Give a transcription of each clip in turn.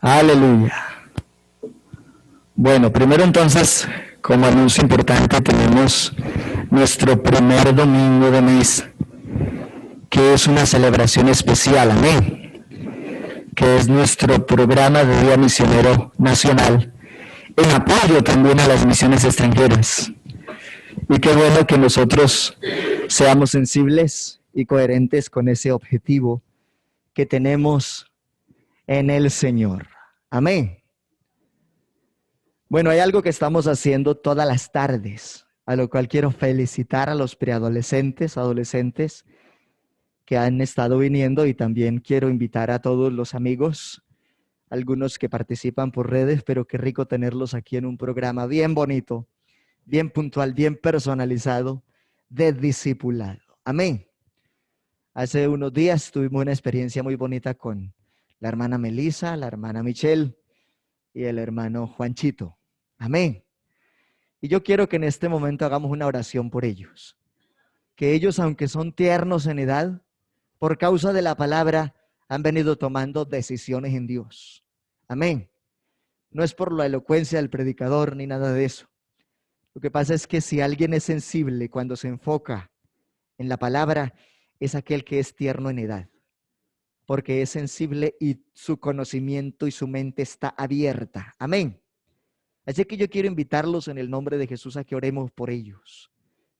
Aleluya. Bueno, primero entonces, como anuncio importante, tenemos nuestro primer domingo de mes, que es una celebración especial, amén, que es nuestro programa de Día Misionero Nacional, en apoyo también a las misiones extranjeras. Y qué bueno que nosotros seamos sensibles y coherentes con ese objetivo que tenemos en el Señor. Amén. Bueno, hay algo que estamos haciendo todas las tardes, a lo cual quiero felicitar a los preadolescentes, adolescentes que han estado viniendo, y también quiero invitar a todos los amigos, algunos que participan por redes, pero qué rico tenerlos aquí en un programa bien bonito, bien puntual, bien personalizado, de discipulado. Amén. Hace unos días tuvimos una experiencia muy bonita con la hermana Melissa, la hermana Michelle y el hermano Juanchito. Amén. Y yo quiero que en este momento hagamos una oración por ellos. Que ellos, aunque son tiernos en edad, por causa de la palabra, han venido tomando decisiones en Dios. Amén. No es por la elocuencia del predicador ni nada de eso. Lo que pasa es que si alguien es sensible cuando se enfoca en la palabra, es aquel que es tierno en edad, porque es sensible y su conocimiento y su mente está abierta. Amén. Así que yo quiero invitarlos en el nombre de Jesús a que oremos por ellos,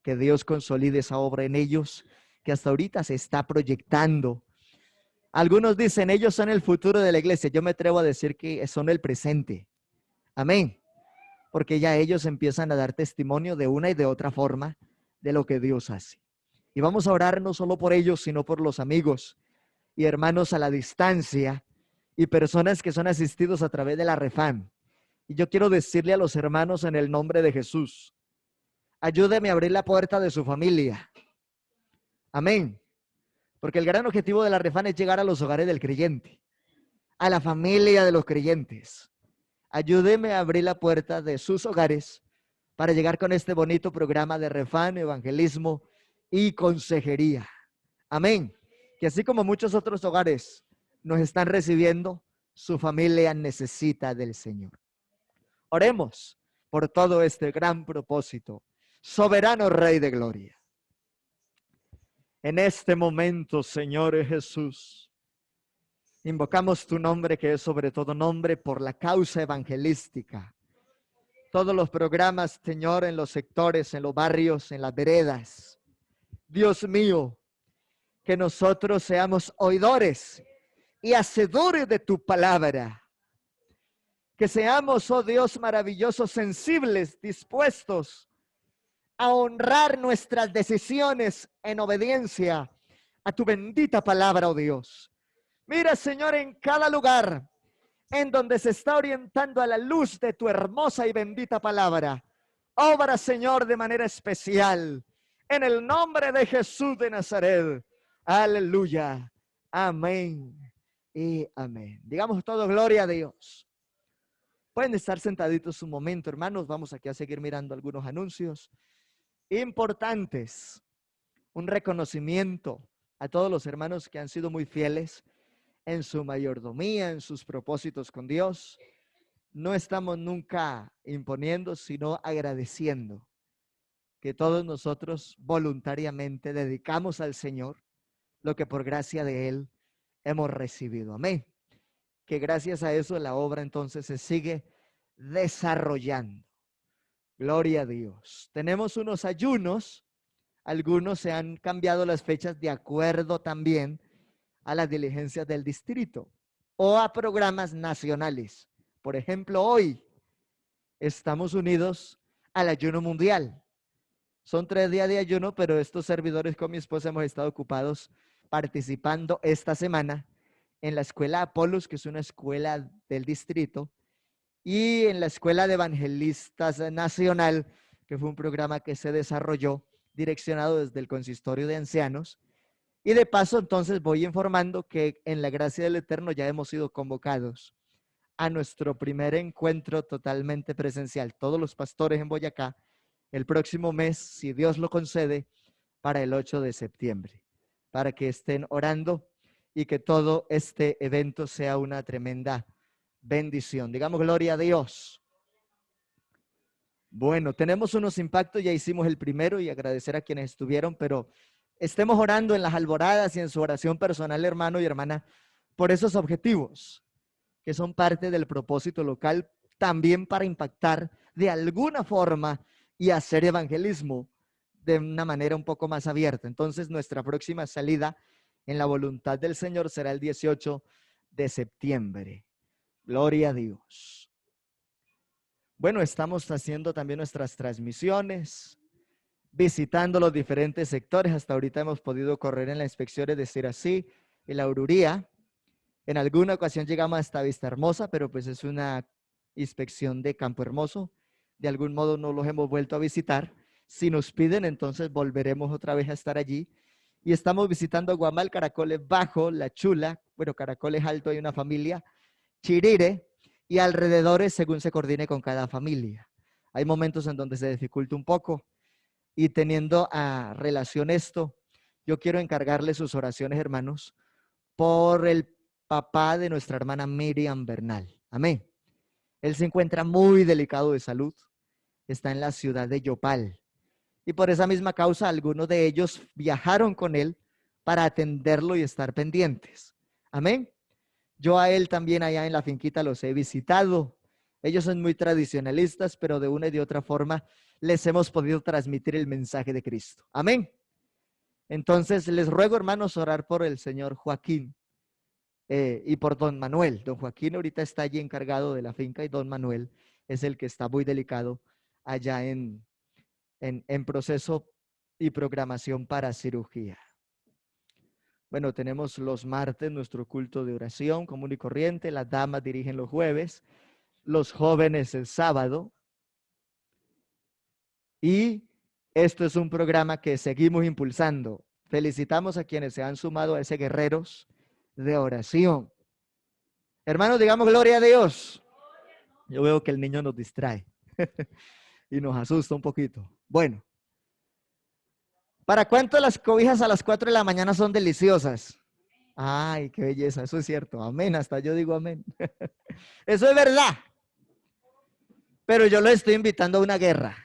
que Dios consolide esa obra en ellos, que hasta ahorita se está proyectando. Algunos dicen, ellos son el futuro de la iglesia. Yo me atrevo a decir que son el presente. Amén. Porque ya ellos empiezan a dar testimonio de una y de otra forma de lo que Dios hace. Y vamos a orar no solo por ellos, sino por los amigos y hermanos a la distancia y personas que son asistidos a través de la Refam. Y yo quiero decirle a los hermanos en el nombre de Jesús, ayúdeme a abrir la puerta de su familia. Amén. Porque el gran objetivo de la Refam es llegar a los hogares del creyente, a la familia de los creyentes. Ayúdeme a abrir la puerta de sus hogares para llegar con este bonito programa de Refam, evangelismo y consejería. Amén. Que así como muchos otros hogares nos están recibiendo, su familia necesita del Señor. Oremos por todo este gran propósito. Soberano Rey de Gloria. En este momento, Señor Jesús, invocamos tu nombre, que es sobre todo nombre, por la causa evangelística. Todos los programas, Señor, en los sectores, en los barrios, en las veredas. Dios mío, que nosotros seamos oidores y hacedores de tu palabra. Que seamos, oh Dios maravilloso, sensibles, dispuestos a honrar nuestras decisiones en obediencia a tu bendita palabra, oh Dios. Mira, Señor, en cada lugar en donde se está orientando a la luz de tu hermosa y bendita palabra, obra, Señor, de manera especial, en el nombre de Jesús de Nazaret. Aleluya. Amén y amén. Digamos todo, gloria a Dios. Pueden estar sentaditos un momento, hermanos. Vamos aquí a seguir mirando algunos anuncios importantes. Un reconocimiento a todos los hermanos que han sido muy fieles en su mayordomía, en sus propósitos con Dios. No estamos nunca imponiendo, sino agradeciendo que todos nosotros voluntariamente dedicamos al Señor lo que por gracia de Él hemos recibido. Amén. Que gracias a eso la obra entonces se sigue desarrollando. Gloria a Dios. Tenemos unos ayunos. Algunos se han cambiado las fechas de acuerdo también a las diligencias del distrito o a programas nacionales. Por ejemplo, hoy estamos unidos al ayuno mundial. Son 3 días de ayuno, pero estos servidores con mi esposa hemos estado ocupados participando esta semana en la escuela Apolos, que es una escuela del distrito, y en la escuela de evangelistas nacional, que fue un programa que se desarrolló direccionado desde el consistorio de ancianos. Y de paso, entonces voy informando que en la gracia del Eterno ya hemos sido convocados a nuestro primer encuentro totalmente presencial, todos los pastores en Boyacá, el próximo mes, si Dios lo concede, para el 8 de septiembre, para que estén orando y que todo este evento sea una tremenda bendición. Digamos gloria a Dios. Bueno, tenemos unos impactos, ya hicimos el primero y agradecer a quienes estuvieron, pero estemos orando en las alboradas y en su oración personal, hermano y hermana, por esos objetivos que son parte del propósito local, también para impactar de alguna forma y hacer evangelismo de una manera un poco más abierta. Entonces, nuestra próxima salida en la voluntad del Señor será el 18 de septiembre. Gloria a Dios. Bueno, estamos haciendo también nuestras transmisiones, visitando los diferentes sectores. Hasta ahorita hemos podido correr en las inspecciones de Sirací y la Ururía. En alguna ocasión llegamos hasta Vista Hermosa, pero pues es una inspección de Campo Hermoso. De algún modo no los hemos vuelto a visitar. Si nos piden, entonces volveremos otra vez a estar allí. Y estamos visitando Guamal, Caracoles Bajo, La Chula, bueno, Caracoles Alto hay una familia, Chirire y alrededores según se coordine con cada familia. Hay momentos en donde se dificulta un poco y teniendo a relación esto, yo quiero encargarle sus oraciones, hermanos, por el papá de nuestra hermana Miriam Bernal. Amén. Él se encuentra muy delicado de salud, está en la ciudad de Yopal y por esa misma causa algunos de ellos viajaron con él para atenderlo y estar pendientes. Amén. Yo a él también allá en la finquita los he visitado. Ellos son muy tradicionalistas, pero de una y de otra forma les hemos podido transmitir el mensaje de Cristo. Amén. Entonces les ruego, hermanos, orar por el señor Joaquín y por don Manuel. Don Joaquín ahorita está allí encargado de la finca y don Manuel es el que está muy delicado allá en proceso y programación para cirugía. Bueno, tenemos los martes nuestro culto de oración común y corriente, las damas dirigen los jueves, los jóvenes el sábado. Y esto es un programa que seguimos impulsando. Felicitamos a quienes se han sumado a ese guerreros de oración. Hermanos, digamos gloria a Dios. Yo veo que el niño nos distrae y nos asusta un poquito. Bueno, ¿para cuánto las cobijas a las 4 de la mañana son deliciosas? Ay, qué belleza, eso es cierto. Amén, hasta yo digo amén. Eso es verdad. Pero yo lo estoy invitando a una guerra.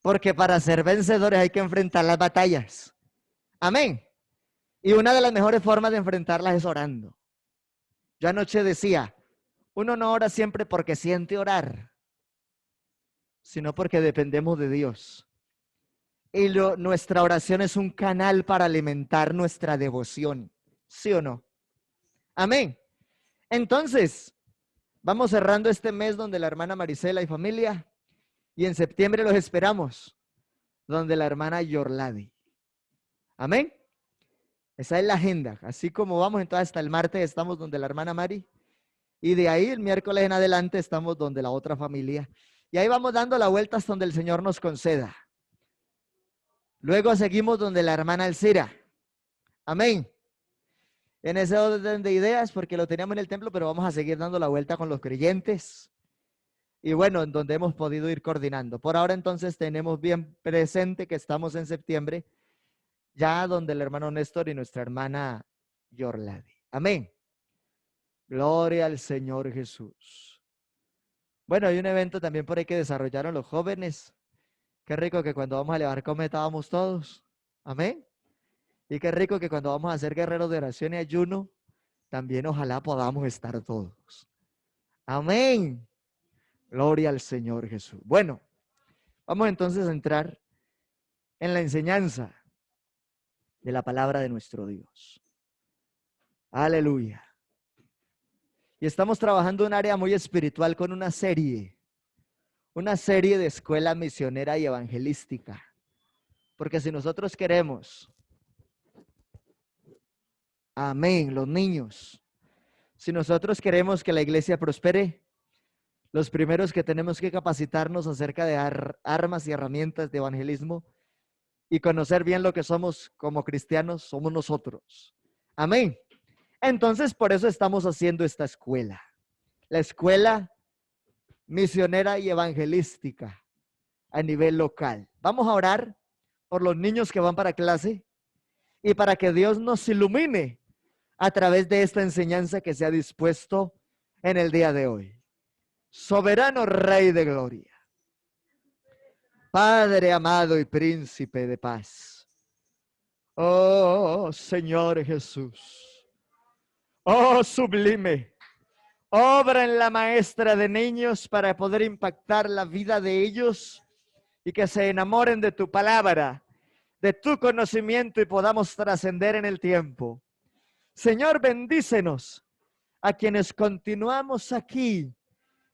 Porque para ser vencedores hay que enfrentar las batallas. Amén. Y una de las mejores formas de enfrentarlas es orando. Yo anoche decía, uno no ora siempre porque siente orar, sino porque dependemos de Dios. Y nuestra oración es un canal para alimentar nuestra devoción. ¿Sí o no? Amén. Entonces, vamos cerrando este mes donde la hermana Marisela y familia, y en septiembre los esperamos, donde la hermana Yorladi. Amén. Esa es la agenda. Así como vamos entonces hasta el martes estamos donde la hermana Mari, y de ahí el miércoles en adelante estamos donde la otra familia. Y ahí vamos dando la vuelta hasta donde el Señor nos conceda. Luego seguimos donde la hermana Elcira. Amén. En ese orden de ideas, porque lo teníamos en el templo, pero vamos a seguir dando la vuelta con los creyentes. Y bueno, en donde hemos podido ir coordinando. Por ahora entonces tenemos bien presente que estamos en septiembre, ya donde el hermano Néstor y nuestra hermana Yorladi. Amén. Gloria al Señor Jesús. Bueno, hay un evento también por ahí que desarrollaron los jóvenes. Qué rico que cuando vamos a elevar cometa vamos todos. Amén. Y qué rico que cuando vamos a hacer guerreros de oración y ayuno, también ojalá podamos estar todos. Amén. Gloria al Señor Jesús. Bueno, vamos entonces a entrar en la enseñanza de la palabra de nuestro Dios. Aleluya. Y estamos trabajando en un área muy espiritual con una serie de escuela misionera y evangelística. Porque si nosotros queremos, amén, los niños, si nosotros queremos que la iglesia prospere, los primeros que tenemos que capacitarnos acerca de armas y herramientas de evangelismo y conocer bien lo que somos como cristianos, somos nosotros. Amén. Entonces, por eso estamos haciendo esta escuela. La escuela misionera y evangelística a nivel local. Vamos a orar por los niños que van para clase y para que Dios nos ilumine a través de esta enseñanza que se ha dispuesto en el día de hoy. Soberano Rey de Gloria, Padre amado y Príncipe de paz. Oh Señor Jesús, oh sublime, obra en la maestra de niños para poder impactar la vida de ellos y que se enamoren de tu palabra, de tu conocimiento y podamos trascender en el tiempo. Señor, bendícenos a quienes continuamos aquí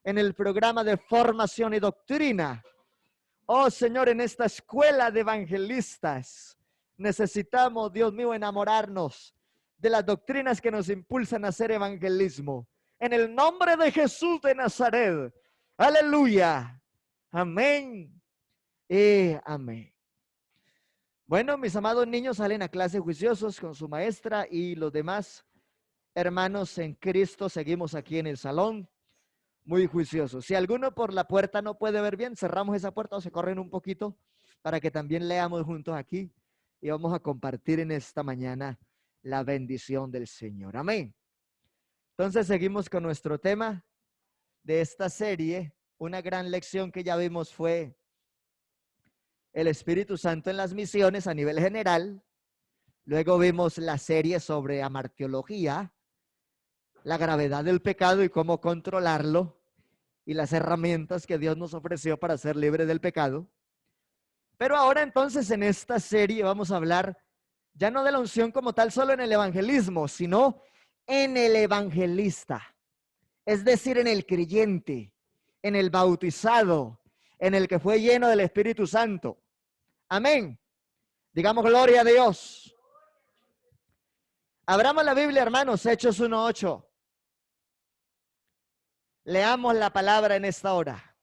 en el programa de formación y doctrina. Oh Señor, en esta escuela de evangelistas necesitamos, Dios mío, enamorarnos de las doctrinas que nos impulsan a hacer evangelismo. En el nombre de Jesús de Nazaret. Aleluya. Amén y amén. Bueno, mis amados niños salen a clase juiciosos con su maestra y los demás hermanos en Cristo seguimos aquí en el salón muy juiciosos. Si alguno por la puerta no puede ver bien, cerramos esa puerta o se corren un poquito para que también leamos juntos aquí y vamos a compartir en esta mañana la bendición del Señor. Amén. Entonces seguimos con nuestro tema de esta serie. Una gran lección que ya vimos fue el Espíritu Santo en las misiones a nivel general. Luego vimos la serie sobre amartiología, la gravedad del pecado y cómo controlarlo y las herramientas que Dios nos ofreció para ser libre del pecado. Pero ahora entonces en esta serie vamos a hablar ya no de la unción como tal solo en el evangelismo, sino en el evangelista, es decir, en el creyente, en el bautizado, en el que fue lleno del Espíritu Santo. Amén. Digamos gloria a Dios. Abramos la Biblia, hermanos, Hechos 1:8. Leamos la palabra en esta hora.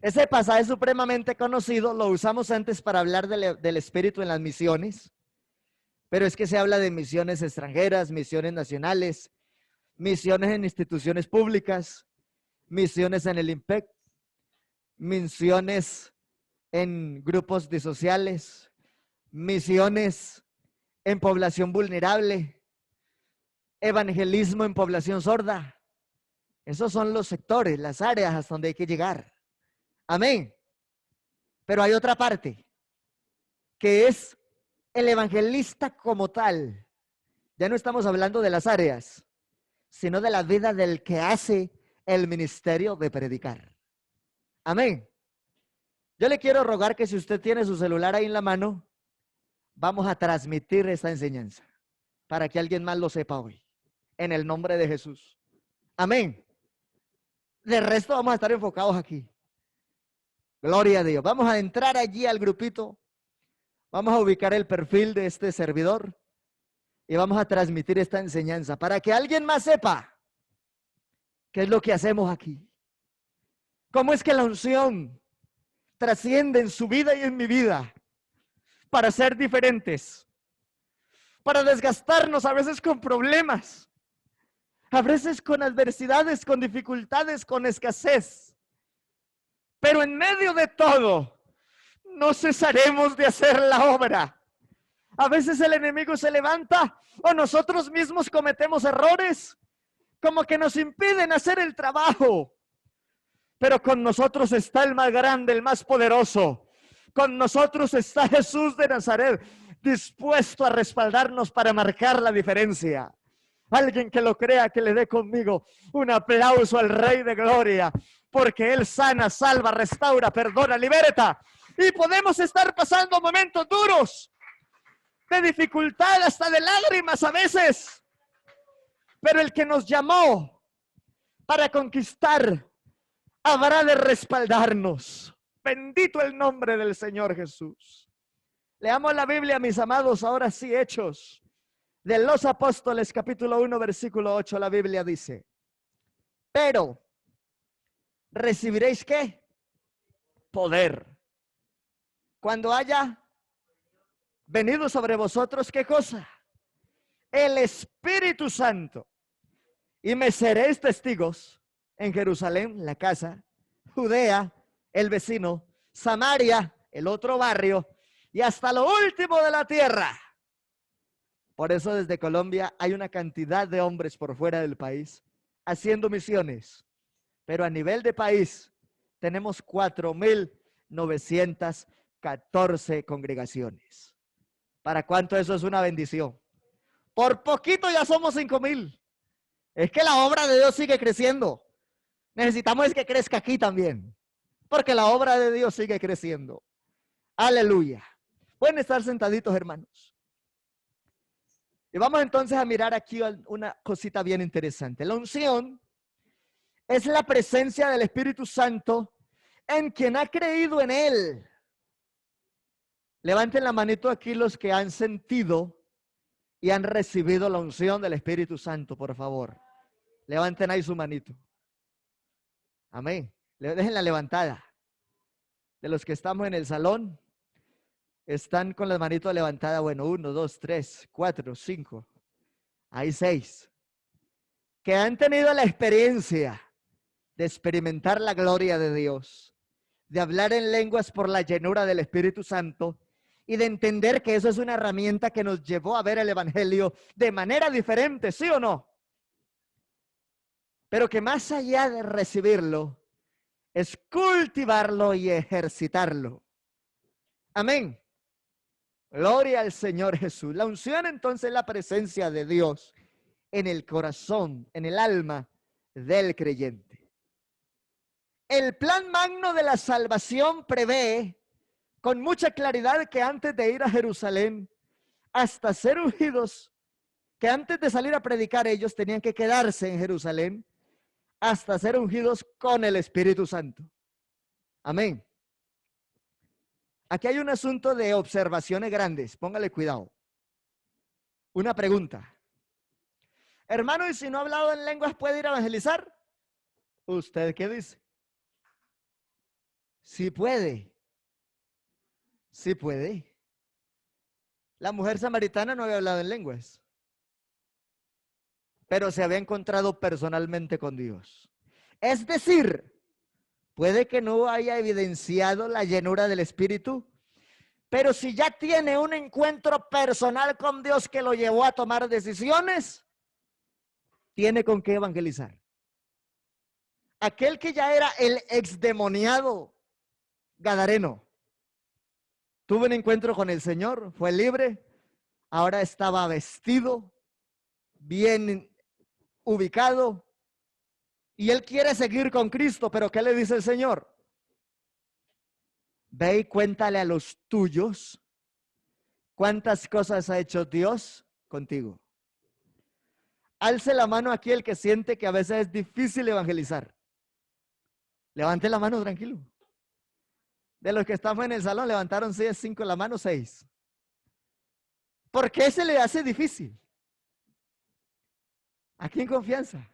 Ese pasaje supremamente conocido, lo usamos antes para hablar del Espíritu en las misiones, pero es que se habla de misiones extranjeras, misiones nacionales, misiones en instituciones públicas, misiones en el IMPEC, misiones en grupos disociales, misiones en población vulnerable, evangelismo en población sorda. Esos son los sectores, las áreas hasta donde hay que llegar. Amén. Pero hay otra parte, que es el evangelista como tal. Ya no estamos hablando de las áreas, sino de la vida del que hace el ministerio de predicar. Amén. Yo le quiero rogar que si usted tiene su celular ahí en la mano, vamos a transmitir esta enseñanza para que alguien más lo sepa hoy, en el nombre de Jesús. Amén. De resto vamos a estar enfocados aquí. Gloria a Dios. Vamos a entrar allí al grupito. Vamos a ubicar el perfil de este servidor y vamos a transmitir esta enseñanza para que alguien más sepa qué es lo que hacemos aquí. Cómo es que la unción trasciende en su vida y en mi vida para ser diferentes, para desgastarnos a veces con problemas, a veces con adversidades, con dificultades, con escasez. Pero en medio de todo, no cesaremos de hacer la obra. A veces el enemigo se levanta o nosotros mismos cometemos errores como que nos impiden hacer el trabajo. Pero con nosotros está el más grande, el más poderoso. Con nosotros está Jesús de Nazaret, dispuesto a respaldarnos para marcar la diferencia. Alguien que lo crea, que le dé conmigo un aplauso al Rey de Gloria, porque Él sana, salva, restaura, perdona, liberta. Y podemos estar pasando momentos duros, de dificultad, hasta de lágrimas a veces. Pero el que nos llamó para conquistar habrá de respaldarnos. Bendito el nombre del Señor Jesús. Leamos la Biblia, mis amados, ahora sí, Hechos de los Apóstoles, capítulo 1, versículo 8, la Biblia dice: pero recibiréis ¿qué? Poder. Cuando haya venido sobre vosotros, ¿qué cosa? El Espíritu Santo. Y me seréis testigos en Jerusalén, la casa, Judea, el vecino, Samaria, el otro barrio, y hasta lo último de la tierra. Por eso desde Colombia hay una cantidad de hombres por fuera del país haciendo misiones, pero a nivel de país tenemos 4.914 congregaciones. ¿Para cuánto eso es una bendición? Por poquito ya somos 5.000. Es que la obra de Dios sigue creciendo. Necesitamos es que crezca aquí también, porque la obra de Dios sigue creciendo. Aleluya. Pueden estar sentaditos, hermanos. Y vamos entonces a mirar aquí una cosita bien interesante. La unción es la presencia del Espíritu Santo en quien ha creído en Él. Levanten la manito aquí los que han sentido y han recibido la unción del Espíritu Santo, por favor. Levanten ahí su manito. Amén. Dejen la levantada. De los que estamos en el salón, están con las manitos levantadas. Bueno, 1, 2, 3, 4, 5. Hay 6. Que han tenido la experiencia de experimentar la gloria de Dios, de hablar en lenguas por la llenura del Espíritu Santo y de entender que eso es una herramienta que nos llevó a ver el Evangelio de manera diferente, ¿sí o no? Pero que más allá de recibirlo, es cultivarlo y ejercitarlo. Amén. Gloria al Señor Jesús. La unción entonces es la presencia de Dios en el corazón, en el alma del creyente. El plan magno de la salvación prevé con mucha claridad que antes de ir a Jerusalén, hasta ser ungidos, que antes de salir a predicar ellos tenían que quedarse en Jerusalén hasta ser ungidos con el Espíritu Santo. Amén. Aquí hay un asunto de observaciones grandes, póngale cuidado. Una pregunta. Hermano, ¿y si no ha hablado en lenguas puede ir a evangelizar? ¿Usted qué dice? Sí puede. Sí puede. La mujer samaritana no había hablado en lenguas, pero se había encontrado personalmente con Dios. Es decir, puede que no haya evidenciado la llenura del Espíritu, pero si ya tiene un encuentro personal con Dios que lo llevó a tomar decisiones, tiene con qué evangelizar. Aquel que ya era el exdemoniado gadareno, tuvo un encuentro con el Señor, fue libre, ahora estaba vestido, bien ubicado, y él quiere seguir con Cristo, pero ¿qué le dice el Señor? Ve y cuéntale a los tuyos cuántas cosas ha hecho Dios contigo. Alce la mano aquí el que siente que a veces es difícil evangelizar. Levante la mano tranquilo. De los que estamos en el salón, levantaron 6, 5 la mano, 6. ¿Por qué se le hace difícil? Aquí en confianza.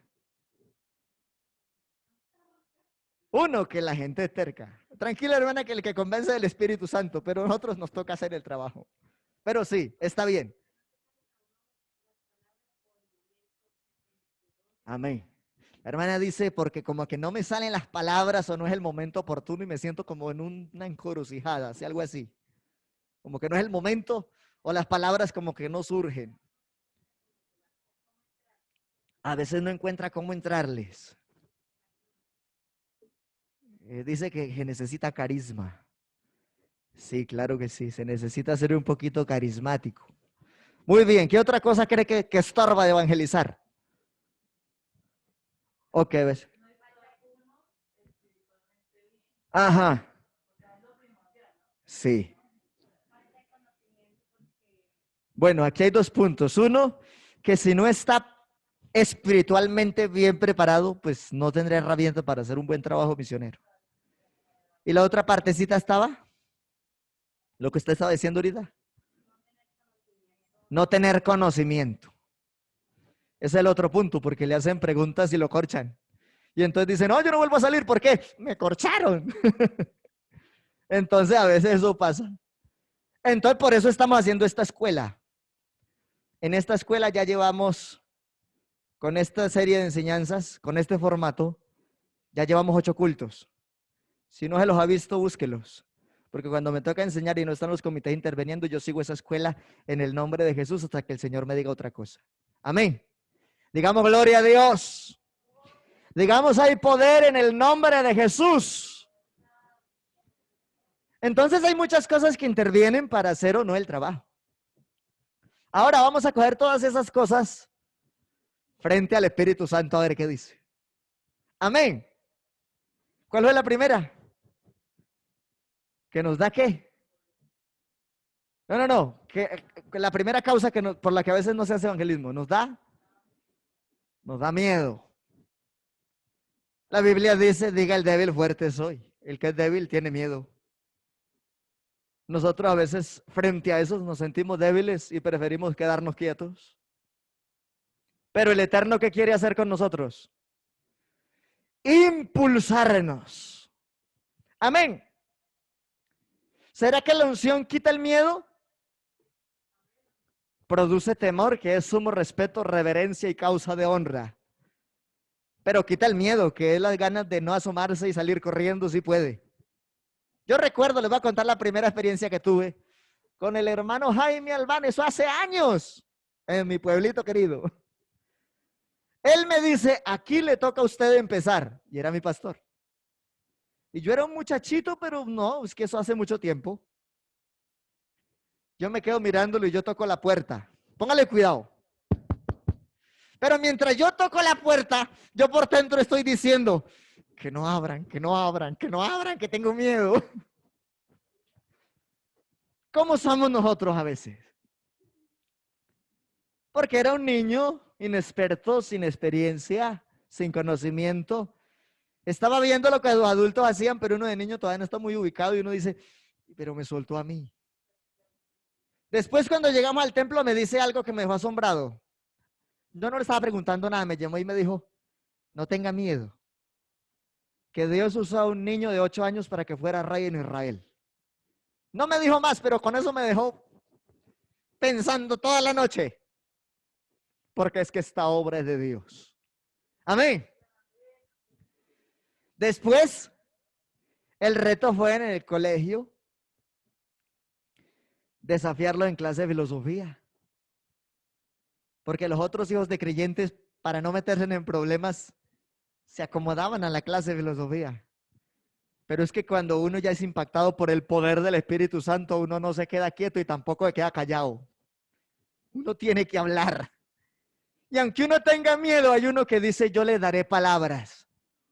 Uno, que la gente es terca. Tranquila, hermana, que el que convence del Espíritu Santo, pero a nosotros nos toca hacer el trabajo. Pero sí, está bien. Amén. La hermana dice, porque como que no me salen las palabras o no es el momento oportuno y me siento como en una encrucijada, así, algo así. Como que no es el momento o las palabras como que no surgen. A veces no encuentra cómo entrarles. Dice que necesita carisma. Sí, claro que sí, se necesita ser un poquito carismático. Muy bien, ¿qué otra cosa cree que estorba de evangelizar? Ok, ¿ves? Ajá. Sí. Bueno, aquí hay 2 puntos. Uno, que si no está espiritualmente bien preparado, pues no tendrá herramientas para hacer un buen trabajo misionero. Y la otra partecita estaba, lo que usted estaba diciendo ahorita, no tener conocimiento. Ese es el otro punto, porque le hacen preguntas y lo corchan. Y entonces dicen, no, yo no vuelvo a salir, ¿por qué? Me corcharon. Entonces a veces eso pasa. Entonces por eso estamos haciendo esta escuela. En esta escuela ya llevamos, con esta serie de enseñanzas, con este formato, ya llevamos 8 cultos. Si no se los ha visto, búsquelos. Porque cuando me toca enseñar y no están los comités interviniendo, yo sigo esa escuela en el nombre de Jesús hasta que el Señor me diga otra cosa. Amén. Digamos gloria a Dios. Digamos, hay poder en el nombre de Jesús. Entonces hay muchas cosas que intervienen para hacer o no el trabajo. Ahora vamos a coger todas esas cosas frente al Espíritu Santo a ver qué dice. Amén. ¿Cuál fue la primera? ¿Que nos da qué? No. Que la primera causa por la que a veces no se hace evangelismo, nos da miedo. La Biblia dice, diga el débil, fuerte soy. El que es débil tiene miedo. Nosotros a veces frente a eso nos sentimos débiles y preferimos quedarnos quietos. Pero el Eterno, ¿qué quiere hacer con nosotros? Impulsarnos. Amén. ¿Será que la unción quita el miedo? Produce temor, que es sumo respeto, reverencia y causa de honra. Pero quita el miedo, que es las ganas de no asomarse y salir corriendo si puede. Yo recuerdo, les voy a contar la primera experiencia que tuve con el hermano Jaime Albán, eso hace años, en mi pueblito querido. Él me dice, aquí le toca a usted empezar, y era mi pastor. Y yo era un muchachito, pero no, es que eso hace mucho tiempo. Yo me quedo mirándolo y yo toco la puerta. Póngale cuidado. Pero mientras yo toco la puerta, yo por dentro estoy diciendo, que no abran, que no abran, que no abran, que tengo miedo. ¿Cómo somos nosotros a veces? Porque era un niño inexperto, sin experiencia, sin conocimiento. Estaba viendo lo que los adultos hacían, pero uno de niño todavía no está muy ubicado y uno dice, pero me soltó a mí. Después cuando llegamos al templo me dice algo que me dejó asombrado. Yo no le estaba preguntando nada, me llamó y me dijo, no tenga miedo, que Dios usó a un niño de 8 años para que fuera rey en Israel. No me dijo más, pero con eso me dejó pensando toda la noche, porque es que esta obra es de Dios. Amén. Después, el reto fue en el colegio, desafiarlo en clase de filosofía. Porque los otros hijos de creyentes, para no meterse en problemas, se acomodaban a la clase de filosofía. Pero es que cuando uno ya es impactado por el poder del Espíritu Santo, uno no se queda quieto y tampoco se queda callado. Uno tiene que hablar. Y aunque uno tenga miedo, hay uno que dice, yo le daré palabras.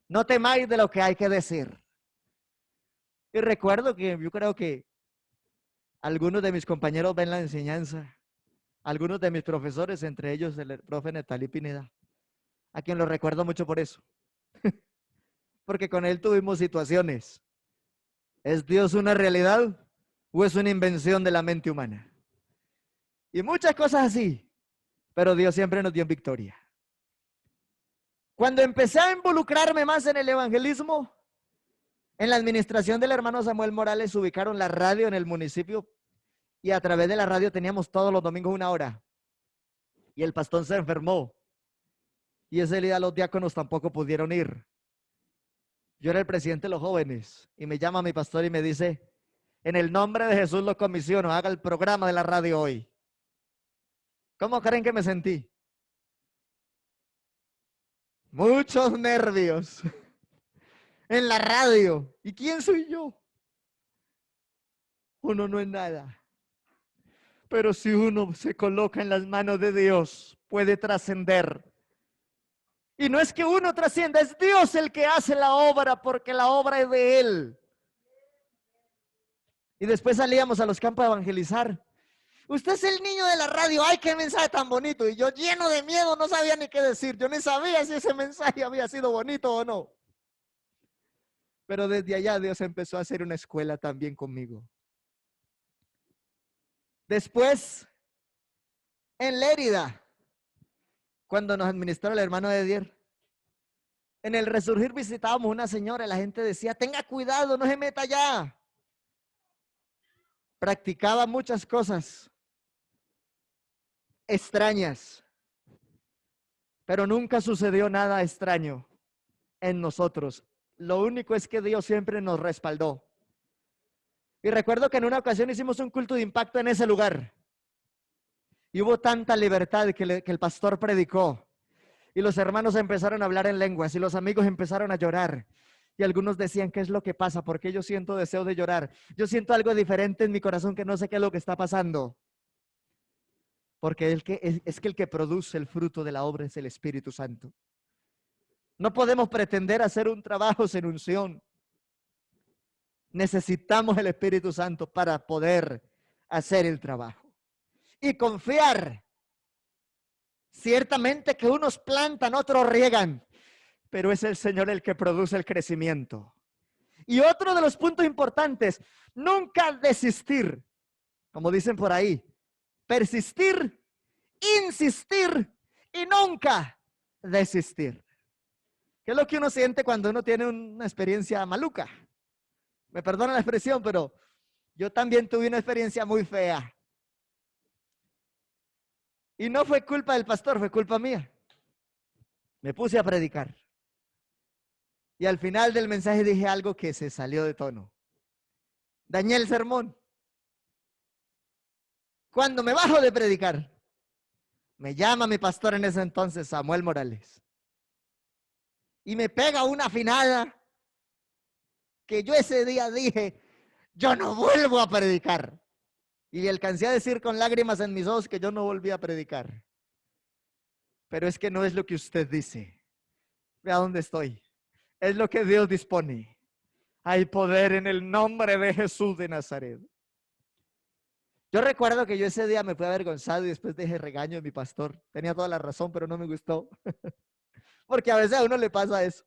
No temáis de lo que hay que decir. Y recuerdo que yo creo que algunos de mis compañeros ven la enseñanza. Algunos de mis profesores, entre ellos el profe Netalí Pineda, a quien lo recuerdo mucho por eso. Porque con él tuvimos situaciones. ¿Es Dios una realidad o es una invención de la mente humana? Y muchas cosas así, pero Dios siempre nos dio en victoria. Cuando empecé a involucrarme más en el evangelismo, en la administración del hermano Samuel Morales ubicaron la radio en el municipio y a través de la radio teníamos todos los domingos 1 hora. Y el pastor se enfermó y ese día los diáconos tampoco pudieron ir. Yo era el presidente de los jóvenes y me llama mi pastor y me dice, en el nombre de Jesús lo comisiono, haga el programa de la radio hoy. ¿Cómo creen que me sentí? Muchos nervios en la radio. ¿Y quién soy yo? Uno no es nada. Pero si uno se coloca en las manos de Dios, puede trascender. Y no es que uno trascienda, es Dios el que hace la obra, porque la obra es de Él. Y después salíamos a los campos a evangelizar. Usted es el niño de la radio, ¡ay, qué mensaje tan bonito! Y yo lleno de miedo, no sabía ni qué decir. Yo ni sabía si ese mensaje había sido bonito o no. Pero desde allá Dios empezó a hacer una escuela también conmigo. Después, en Lérida, cuando nos administró el hermano de Dier, en el Resurgir visitábamos una señora y la gente decía, tenga cuidado, no se meta allá. Practicaba muchas cosas extrañas, pero nunca sucedió nada extraño en nosotros. Lo único es que Dios siempre nos respaldó. Y recuerdo que en una ocasión hicimos un culto de impacto en ese lugar. Y hubo tanta libertad que el pastor predicó. Y los hermanos empezaron a hablar en lenguas y los amigos empezaron a llorar. Y algunos decían, ¿qué es lo que pasa? Porque yo siento deseo de llorar. Yo siento algo diferente en mi corazón que no sé qué es lo que está pasando. Porque es que el que produce el fruto de la obra es el Espíritu Santo. No podemos pretender hacer un trabajo sin unción. Necesitamos el Espíritu Santo para poder hacer el trabajo. Y confiar. Ciertamente que unos plantan, otros riegan, pero es el Señor el que produce el crecimiento. Y otro de los puntos importantes, nunca desistir, como dicen por ahí, persistir, insistir y nunca desistir. ¿Qué es lo que uno siente cuando uno tiene una experiencia maluca? Me perdona la expresión, pero yo también tuve una experiencia muy fea. Y no fue culpa del pastor, fue culpa mía. Me puse a predicar. Y al final del mensaje dije algo que se salió de tono. Dañé el sermón. Cuando me bajo de predicar, me llama mi pastor en ese entonces, Samuel Morales. Y me pega una afinada que yo ese día dije, yo no vuelvo a predicar. Y alcancé a decir con lágrimas en mis ojos que yo no volví a predicar. Pero es que no es lo que usted dice. Vea dónde estoy. Es lo que Dios dispone. Hay poder en el nombre de Jesús de Nazaret. Yo recuerdo que yo ese día me fui avergonzado y después dejé regaño de mi pastor. Tenía toda la razón, pero no me gustó. Porque a veces a uno le pasa eso.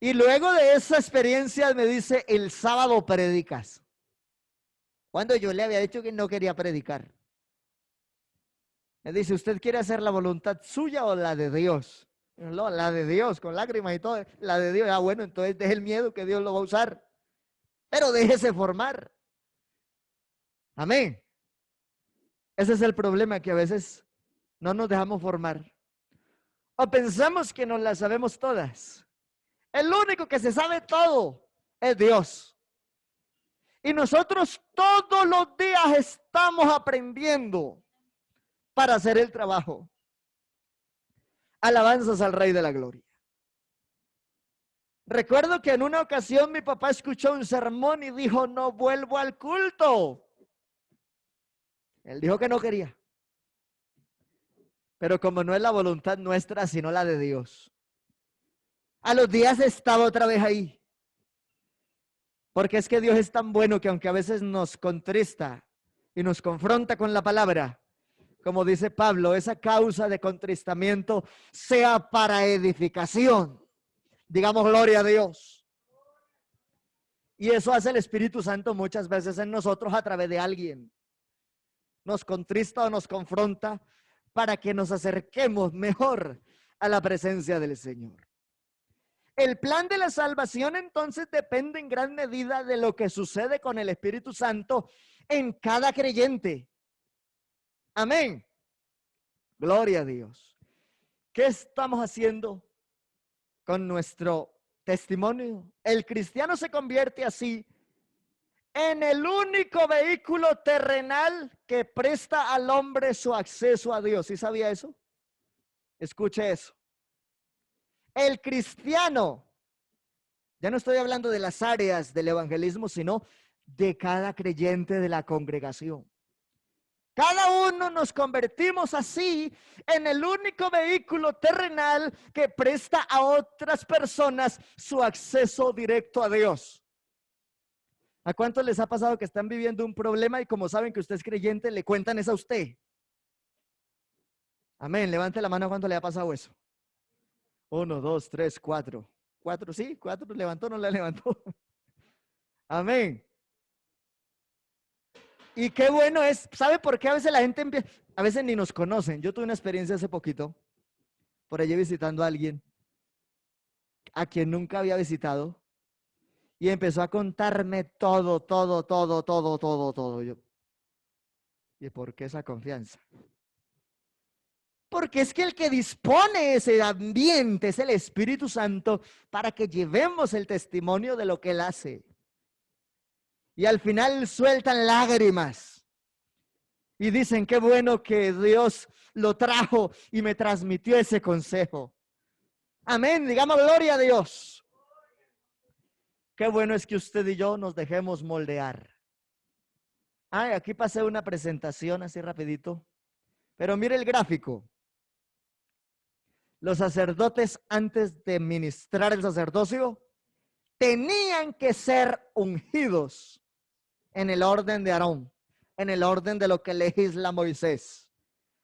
Y luego de esa experiencia me dice, el sábado predicas. Cuando yo le había dicho que no quería predicar. Me dice, ¿usted quiere hacer la voluntad suya o la de Dios? No, la de Dios, con lágrimas y todo. La de Dios, bueno, entonces deje el miedo que Dios lo va a usar. Pero déjese formar. Amén. Ese es el problema, que a veces no nos dejamos formar. O pensamos que nos las sabemos todas. El único que se sabe todo es Dios. Y nosotros todos los días estamos aprendiendo para hacer el trabajo. Alabanzas al Rey de la Gloria. Recuerdo que en una ocasión mi papá escuchó un sermón y dijo, no vuelvo al culto. Él dijo que no quería. Pero como no es la voluntad nuestra, sino la de Dios. A los días estaba otra vez ahí. Porque es que Dios es tan bueno que aunque a veces nos contrista y nos confronta con la palabra, como dice Pablo, esa causa de contristamiento sea para edificación. Digamos gloria a Dios. Y eso hace el Espíritu Santo muchas veces en nosotros a través de alguien. Nos contrista o nos confronta para que nos acerquemos mejor a la presencia del Señor. El plan de la salvación entonces depende en gran medida de lo que sucede con el Espíritu Santo en cada creyente. Amén. Gloria a Dios. ¿Qué estamos haciendo con nuestro testimonio? El cristiano se convierte así en el único vehículo terrenal que presta al hombre su acceso a Dios. ¿Sí sabía eso? Escuche eso. El cristiano, ya no estoy hablando de las áreas del evangelismo, sino de cada creyente de la congregación. Cada uno nos convertimos así en el único vehículo terrenal que presta a otras personas su acceso directo a Dios. ¿A cuántos les ha pasado que están viviendo un problema y como saben que usted es creyente, le cuentan eso a usted? Amén. Levante la mano cuando le ha pasado eso. 1, 2, 3, 4. 4, sí, 4 levantó, no la levantó. Amén. Y qué bueno es, ¿sabe por qué a veces la gente empieza, a veces ni nos conocen? Yo tuve una experiencia hace poquito, por allí visitando a alguien, a quien nunca había visitado, y empezó a contarme todo. Yo, ¿y por qué esa confianza? Porque es que el que dispone ese ambiente es el Espíritu Santo para que llevemos el testimonio de lo que Él hace. Y al final sueltan lágrimas. Y dicen, qué bueno que Dios lo trajo y me transmitió ese consejo. Amén, digamos gloria a Dios. Qué bueno es que usted y yo nos dejemos moldear. Ay, aquí pasé una presentación así rapidito. Pero mire el gráfico. Los sacerdotes, antes de ministrar el sacerdocio, tenían que ser ungidos en el orden de Aarón, en el orden de lo que legisla Moisés.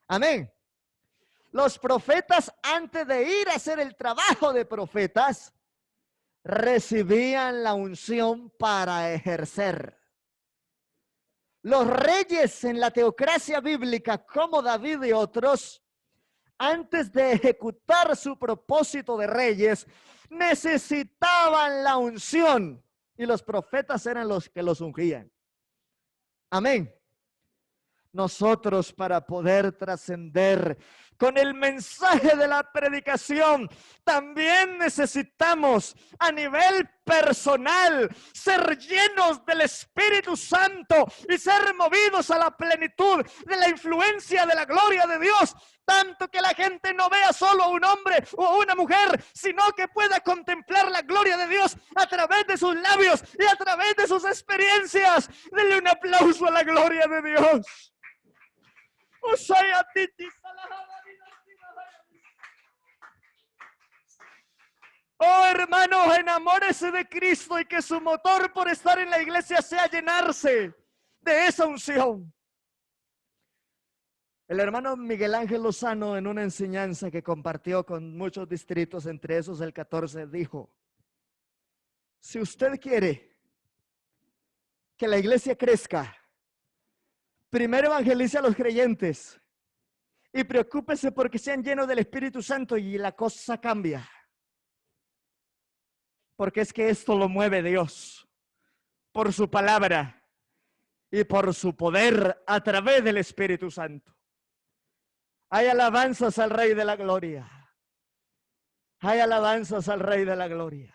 Amén. Los profetas, antes de ir a hacer el trabajo de profetas, recibían la unción para ejercer. Los reyes en la teocracia bíblica, como David y otros, antes de ejecutar su propósito de reyes, necesitaban la unción y los profetas eran los que los ungían. Amén. Nosotros, para poder trascender con el mensaje de la predicación, también necesitamos a nivel personal ser llenos del Espíritu Santo y ser movidos a la plenitud de la influencia de la gloria de Dios, tanto que la gente no vea solo a un hombre o una mujer, sino que pueda contemplar la gloria de Dios a través de sus labios y a través de sus experiencias. Denle un aplauso a la gloria de Dios. Oh, hermanos, enamórese de Cristo y que su motor por estar en la iglesia sea llenarse de esa unción. El hermano Miguel Ángel Lozano, en una enseñanza que compartió con muchos distritos, entre esos el 14, dijo: si usted quiere que la iglesia crezca, primero evangelice a los creyentes y preocúpese porque sean llenos del Espíritu Santo y la cosa cambia. Porque es que esto lo mueve Dios por su palabra y por su poder a través del Espíritu Santo. Hay alabanzas al Rey de la Gloria. Hay alabanzas al Rey de la Gloria.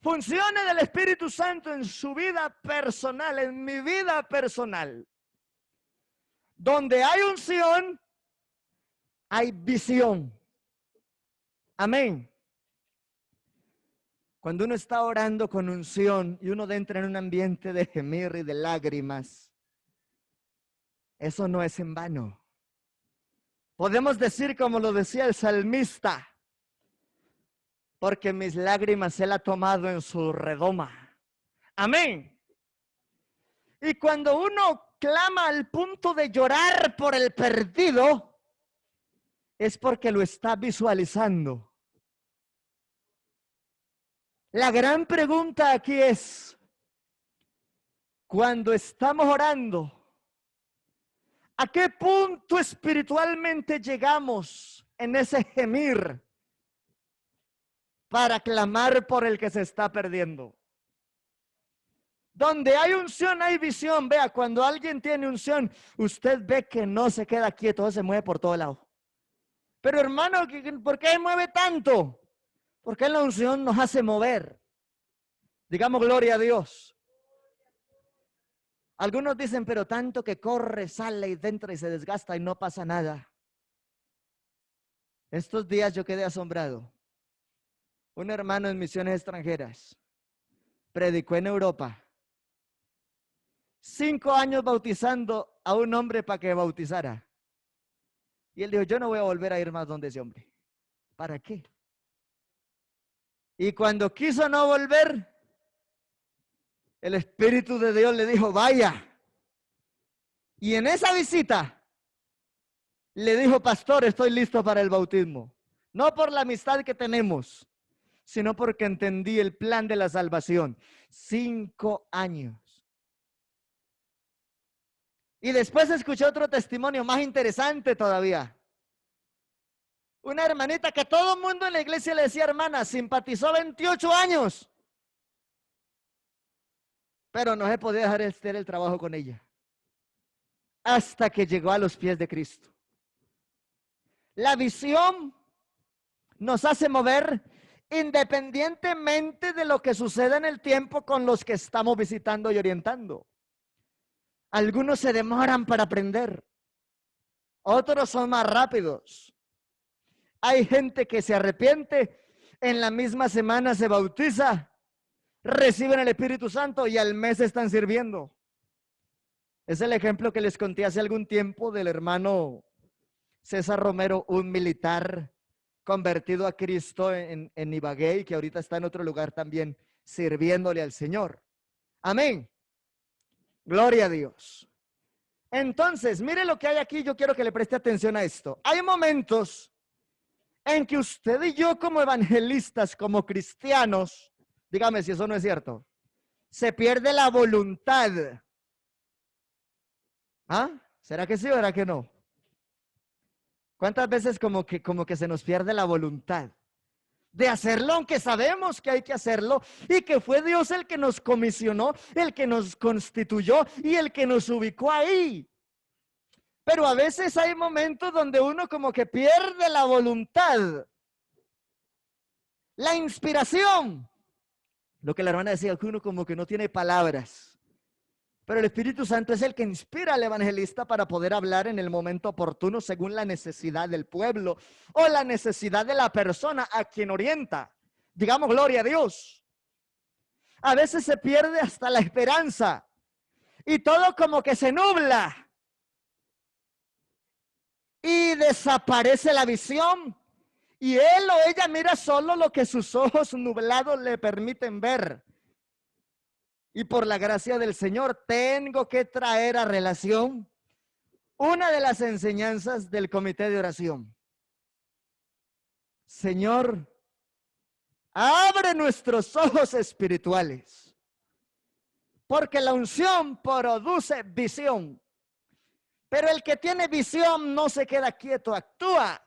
Funciones del Espíritu Santo en su vida personal, en mi vida personal. Donde hay unción, hay visión. Amén. Cuando uno está orando con unción y uno entra en un ambiente de gemir y de lágrimas, eso no es en vano. Podemos decir como lo decía el salmista: porque mis lágrimas Él ha tomado en su redoma. Amén. Y cuando uno clama al punto de llorar por el perdido, es porque lo está visualizando. La gran pregunta aquí es, cuando estamos orando, ¿a qué punto espiritualmente llegamos en ese gemir para clamar por el que se está perdiendo? Donde hay unción, hay visión. Vea, cuando alguien tiene unción, usted ve que no se queda quieto, se mueve por todo lado. Pero hermano, ¿por qué mueve tanto? Porque la unción nos hace mover. Digamos gloria a Dios. Algunos dicen, pero tanto que corre, sale y entra y se desgasta y no pasa nada. Estos días yo quedé asombrado. Un hermano en misiones extranjeras predicó en Europa. 5 años bautizando a un hombre para que bautizara. Y él dijo, yo no voy a volver a ir más donde ese hombre. ¿Para qué? Y cuando quiso no volver, el Espíritu de Dios le dijo, vaya. Y en esa visita le dijo, pastor, estoy listo para el bautismo. No por la amistad que tenemos, sino porque entendí el plan de la salvación. 5 años. Y después escuché otro testimonio más interesante todavía. Una hermanita que todo el mundo en la iglesia le decía hermana, simpatizó 28 años. Pero no se podía dejar hacer el trabajo con ella. Hasta que llegó a los pies de Cristo. La visión nos hace mover independientemente de lo que suceda en el tiempo con los que estamos visitando y orientando. Algunos se demoran para aprender. Otros son más rápidos. Hay gente que se arrepiente, en la misma semana se bautiza, reciben el Espíritu Santo y al mes están sirviendo. Es el ejemplo que les conté hace algún tiempo del hermano César Romero, un militar convertido a Cristo en Ibagué, que ahorita está en otro lugar también sirviéndole al Señor. Amén. Gloria a Dios. Entonces, mire lo que hay aquí. Yo quiero que le preste atención a esto. Hay momentos en que usted y yo como evangelistas, como cristianos, dígame si eso no es cierto, se pierde la voluntad. ¿Ah? ¿Será que sí o será que no? ¿Cuántas veces como que se nos pierde la voluntad de hacerlo, aunque sabemos que hay que hacerlo y que fue Dios el que nos comisionó, el que nos constituyó y el que nos ubicó ahí? Pero a veces hay momentos donde uno como que pierde la voluntad, la inspiración. Lo que la hermana decía, que uno como que no tiene palabras. Pero el Espíritu Santo es el que inspira al evangelista para poder hablar en el momento oportuno según la necesidad del pueblo o la necesidad de la persona a quien orienta. Digamos, gloria a Dios. A veces se pierde hasta la esperanza y todo como que se nubla y desaparece la visión y él o ella mira solo lo que sus ojos nublados le permiten ver. Y por la gracia del Señor tengo que traer a relación una de las enseñanzas del comité de oración. Señor, abre nuestros ojos espirituales, porque la unción produce visión. Pero el que tiene visión no se queda quieto, actúa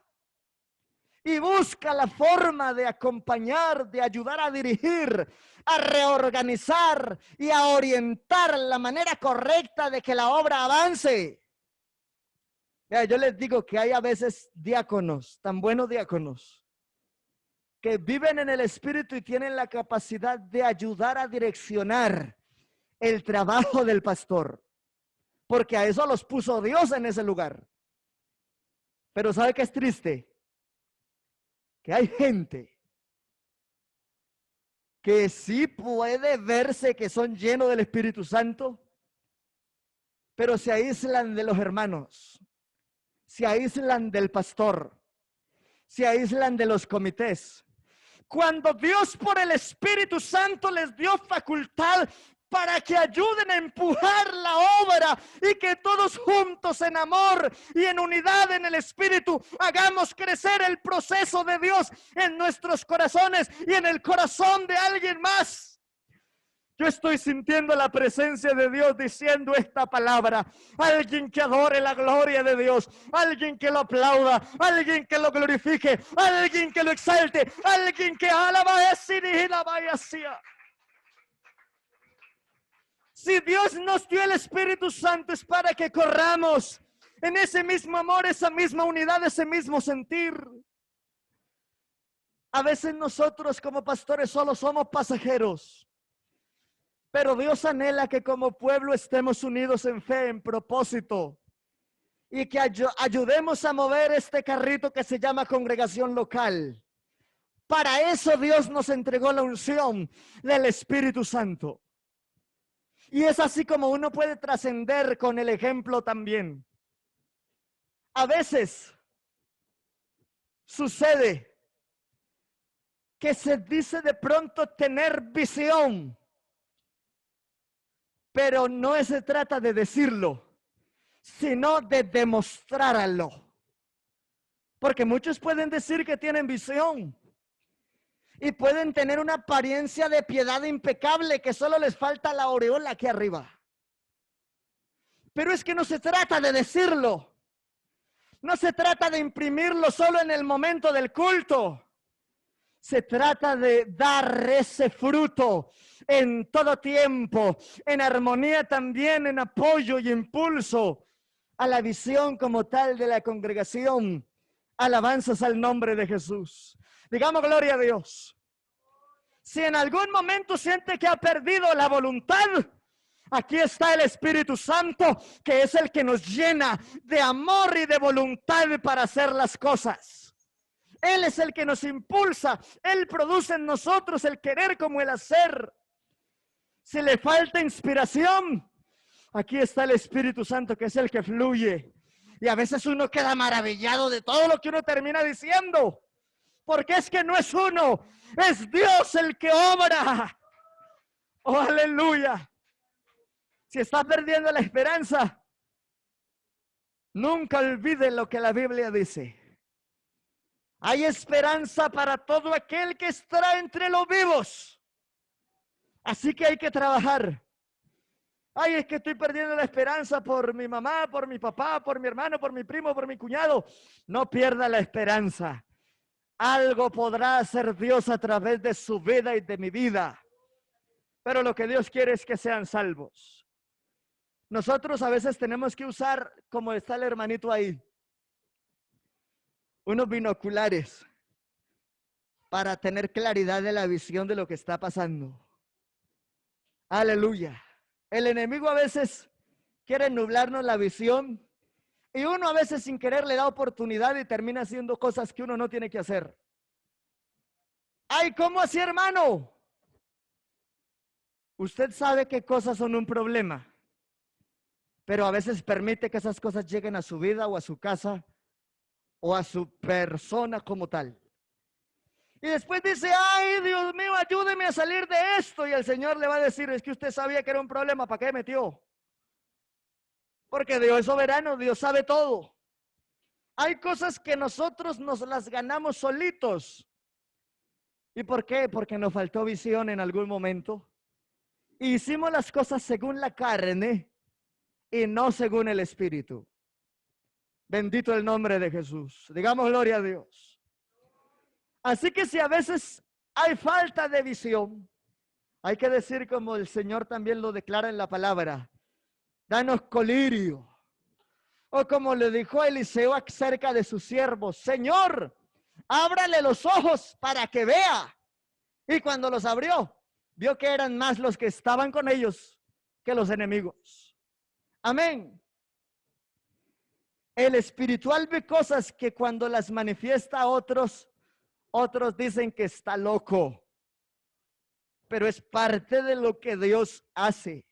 y busca la forma de acompañar, de ayudar a dirigir, a reorganizar y a orientar la manera correcta de que la obra avance. Mira, yo les digo que hay a veces diáconos, tan buenos diáconos, que viven en el Espíritu y tienen la capacidad de ayudar a direccionar el trabajo del pastor, porque a eso los puso Dios en ese lugar. Pero ¿sabe qué es triste? Que hay gente que sí puede verse que son llenos del Espíritu Santo, pero se aíslan de los hermanos, se aíslan del pastor, se aíslan de los comités. Cuando Dios por el Espíritu Santo les dio facultad para que ayuden a empujar la obra y que todos juntos en amor y en unidad en el Espíritu hagamos crecer el proceso de Dios en nuestros corazones y en el corazón de alguien más. Yo estoy sintiendo la presencia de Dios diciendo esta palabra. Alguien que adore la gloria de Dios, alguien que lo aplauda, alguien que lo glorifique, alguien que lo exalte, alguien que alaba y la vaya hacia. Si Dios nos dio el Espíritu Santo es para que corramos en ese mismo amor, esa misma unidad, ese mismo sentir. A veces nosotros como pastores solo somos pasajeros, pero Dios anhela que como pueblo estemos unidos en fe, en propósito, y que ayudemos a mover este carrito que se llama congregación local. Para eso Dios nos entregó la unción del Espíritu Santo. Y es así como uno puede trascender con el ejemplo también. A veces sucede que se dice de pronto tener visión, pero no se trata de decirlo, sino de demostrarlo. Porque muchos pueden decir que tienen visión y pueden tener una apariencia de piedad impecable que solo les falta la aureola aquí arriba. Pero es que no se trata de decirlo. No se trata de imprimirlo solo en el momento del culto. Se trata de dar ese fruto en todo tiempo, en armonía también, en apoyo y impulso a la visión como tal de la congregación. Alabanzas al nombre de Jesús. Digamos gloria a Dios. Si en algún momento siente que ha perdido la voluntad, Aquí está el Espíritu Santo, que es el que nos llena de amor y de voluntad para hacer las cosas. Él es el que nos impulsa. Él produce en nosotros el querer como el hacer. Si le falta inspiración, aquí está el Espíritu Santo, que es el que fluye. Y a veces uno queda maravillado de todo lo que uno termina diciendo. Porque es que no es uno, es Dios el que obra. Oh, aleluya. Si está perdiendo la esperanza, nunca olvide lo que la Biblia dice. Hay esperanza para todo aquel que está entre los vivos. Así que hay que trabajar. Ay, es que estoy perdiendo la esperanza por mi mamá, por mi papá, por mi hermano, por mi primo, por mi cuñado. No pierda la esperanza. Algo podrá hacer Dios a través de su vida y de mi vida. Pero lo que Dios quiere es que sean salvos. Nosotros a veces tenemos que usar, como está el hermanito ahí, unos binoculares para tener claridad de la visión de lo que está pasando. Aleluya. El enemigo a veces quiere nublarnos la visión y uno a veces sin querer le da oportunidad y termina haciendo cosas que uno no tiene que hacer. Ay, ¿cómo así, hermano? Usted sabe qué cosas son un problema, pero a veces permite que esas cosas lleguen a su vida o a su casa o a su persona como tal. Y después dice, ay, Dios mío, ayúdeme a salir de esto. Y el Señor le va a decir, es que usted sabía que era un problema, ¿para qué metió? Porque Dios es soberano, Dios sabe todo. Hay cosas que nosotros nos las ganamos solitos. ¿Y por qué? Porque nos faltó visión en algún momento. Y hicimos las cosas según la carne y no según el Espíritu. Bendito el nombre de Jesús. Digamos gloria a Dios. Así que si a veces hay falta de visión, hay que decir como el Señor también lo declara en la palabra, danos colirio. O como le dijo Eliseo acerca de sus siervos, Señor, ábrale los ojos para que vea. Y cuando los abrió, vio que eran más los que estaban con ellos que los enemigos. Amén. El espiritual ve cosas que cuando las manifiesta a otros dicen que está loco, pero es parte de lo que Dios hace.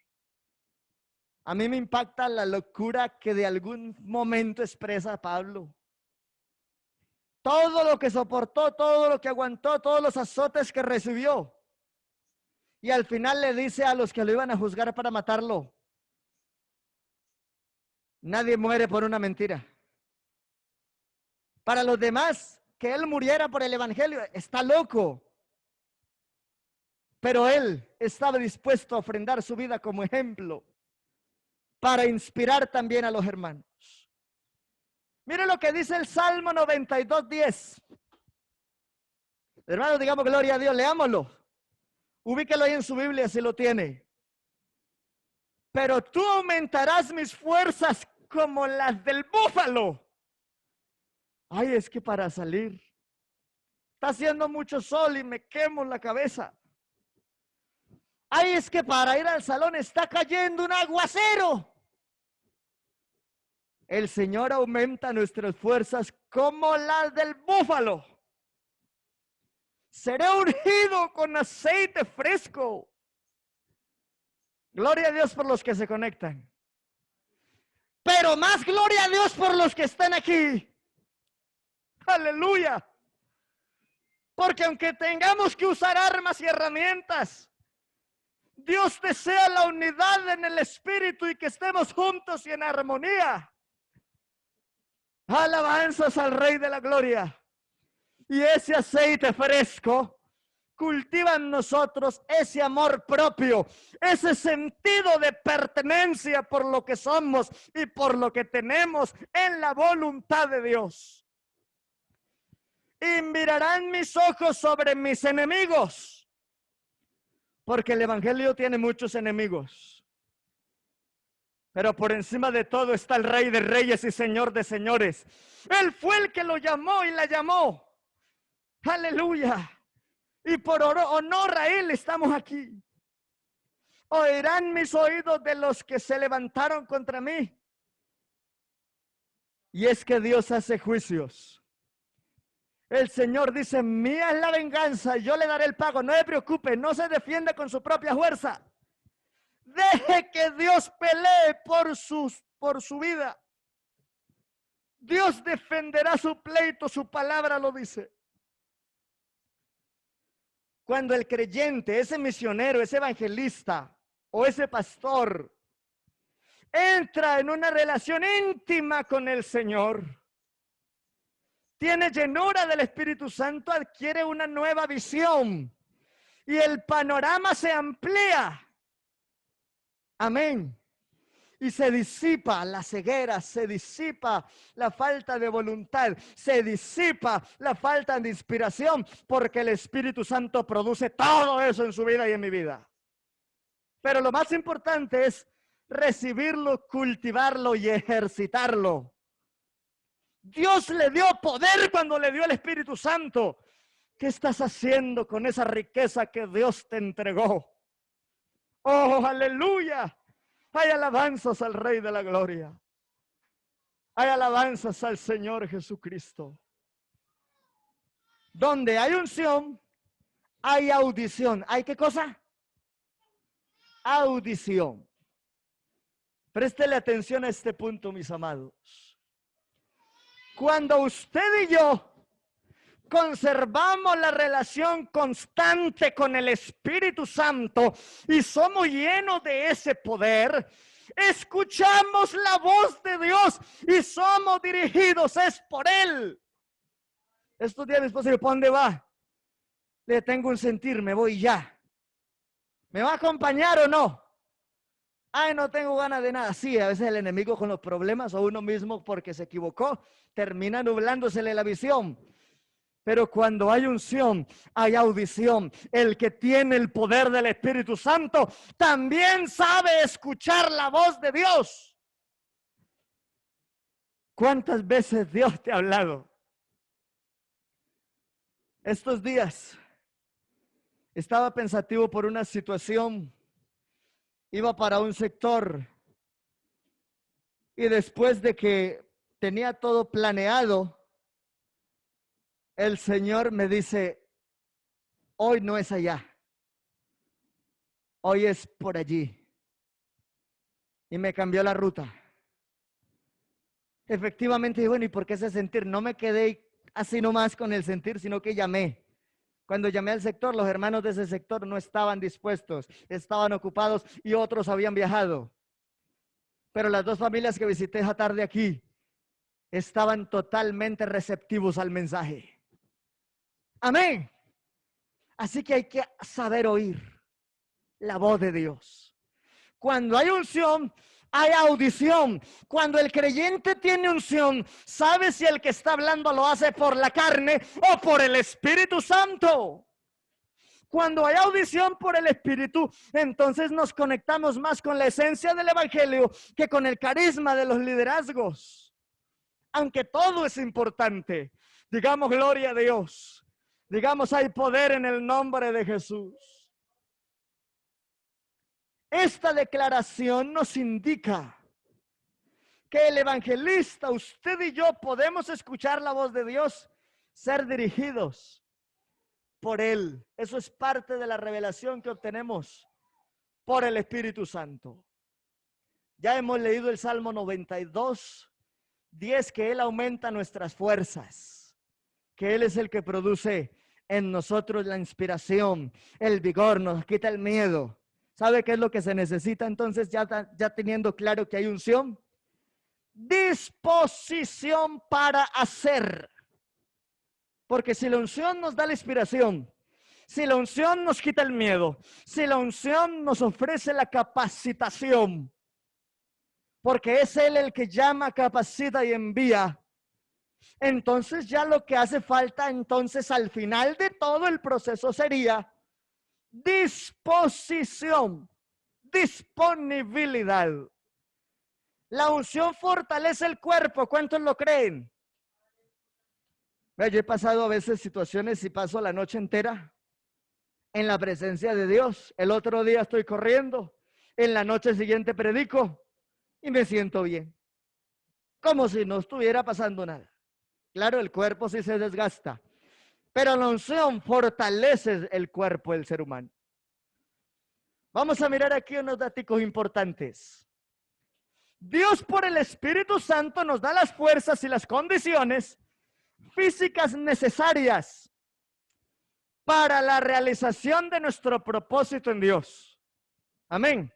A mí me impacta la locura que de algún momento expresa Pablo. Todo lo que soportó, todo lo que aguantó, todos los azotes que recibió. Y al final le dice a los que lo iban a juzgar para matarlo, nadie muere por una mentira. Para los demás, que él muriera por el evangelio, está loco. Pero él estaba dispuesto a ofrendar su vida como ejemplo para inspirar también a los hermanos. Mire lo que dice el Salmo 92:10. Hermanos, digamos gloria a Dios, leámoslo. Ubíquelo ahí en su Biblia si lo tiene. Pero tú aumentarás mis fuerzas como las del búfalo. Ay, es que para salir está haciendo mucho sol y me quemo la cabeza. Ay, es que para ir al salón está cayendo un aguacero. El Señor aumenta nuestras fuerzas como las del búfalo. Seré ungido con aceite fresco. Gloria a Dios por los que se conectan. Pero más gloria a Dios por los que están aquí. Aleluya. Porque aunque tengamos que usar armas y herramientas, Dios desea la unidad en el espíritu y que estemos juntos y en armonía. Alabanzas al Rey de la Gloria. Y ese aceite fresco cultiva en nosotros ese amor propio, ese sentido de pertenencia por lo que somos y por lo que tenemos en la voluntad de Dios. Y mirarán mis ojos sobre mis enemigos, porque el evangelio tiene muchos enemigos. Pero por encima de todo está el Rey de Reyes y Señor de Señores. Él fue el que lo llamó y la llamó. Aleluya. Y por honor a Él estamos aquí. Oirán mis oídos de los que se levantaron contra mí. Y es que Dios hace juicios. El Señor dice, mía es la venganza, yo le daré el pago. No se preocupe, no se defienda con su propia fuerza. Deje que Dios pelee por su vida. Dios defenderá su pleito, su palabra lo dice. Cuando el creyente, ese misionero, ese evangelista o ese pastor entra en una relación íntima con el Señor, tiene llenura del Espíritu Santo, adquiere una nueva visión y el panorama se amplía. Amén. Y se disipa la ceguera, se disipa la falta de voluntad, se disipa la falta de inspiración, porque el Espíritu Santo produce todo eso en su vida y en mi vida. Pero lo más importante es recibirlo, cultivarlo y ejercitarlo. Dios le dio poder cuando le dio el Espíritu Santo. ¿Qué estás haciendo con esa riqueza que Dios te entregó? ¡Oh, aleluya! Hay alabanzas al Rey de la Gloria. Hay alabanzas al Señor Jesucristo. Donde hay unción, hay audición. ¿Hay qué cosa? Audición. Préstele atención a este punto, mis amados. Cuando usted y yo conservamos la relación constante con el Espíritu Santo y somos llenos de ese poder, escuchamos la voz de Dios y somos dirigidos, es por Él. Estos días mi esposa dijo, ¿para dónde va? Le tengo un sentir, me voy ya. ¿Me va a acompañar o no? Ay, no tengo ganas de nada. Sí, a veces el enemigo con los problemas o uno mismo porque se equivocó, termina nublándosele la visión. Pero cuando hay unción, hay audición. El que tiene el poder del Espíritu Santo también sabe escuchar la voz de Dios. ¿Cuántas veces Dios te ha hablado? Estos días estaba pensativo por una situación. Iba para un sector y después de que tenía todo planeado, el Señor me dice, hoy no es allá, hoy es por allí. Y me cambió la ruta. Efectivamente, bueno, ¿y por qué ese sentir? No me quedé así nomás con el sentir, sino que llamé. Cuando llamé al sector, los hermanos de ese sector no estaban dispuestos, estaban ocupados y otros habían viajado. Pero las dos familias que visité esa tarde aquí estaban totalmente receptivos al mensaje. Amén. Así que hay que saber oír la voz de Dios. Cuando hay unción, hay audición. Cuando el creyente tiene unción, sabe si el que está hablando lo hace por la carne o por el Espíritu Santo. Cuando hay audición por el Espíritu, entonces nos conectamos más con la esencia del Evangelio que con el carisma de los liderazgos. Aunque todo es importante, digamos gloria a Dios. Digamos, hay poder en el nombre de Jesús. Esta declaración nos indica que el evangelista, usted y yo, podemos escuchar la voz de Dios, ser dirigidos por Él. Eso es parte de la revelación que obtenemos por el Espíritu Santo. Ya hemos leído el Salmo 92, 10, que Él aumenta nuestras fuerzas, que Él es el que produce en nosotros la inspiración, el vigor, nos quita el miedo. ¿Sabe qué es lo que se necesita entonces ya teniendo claro que hay unción? Disposición para hacer. Porque si la unción nos da la inspiración, si la unción nos quita el miedo, si la unción nos ofrece la capacitación, porque es Él el que llama, capacita y envía, entonces ya lo que hace falta entonces al final de todo el proceso sería disposición, disponibilidad. La unción fortalece el cuerpo, ¿cuántos lo creen? Yo he pasado a veces situaciones y paso la noche entera en la presencia de Dios. El otro día estoy corriendo En la noche siguiente predico y me siento bien, como si no estuviera pasando nada. Claro, el cuerpo sí se desgasta, pero la unción fortalece el cuerpo del ser humano. Vamos a mirar aquí unos datos importantes. Dios por el Espíritu Santo nos da las fuerzas y las condiciones físicas necesarias para la realización de nuestro propósito en Dios. Amén.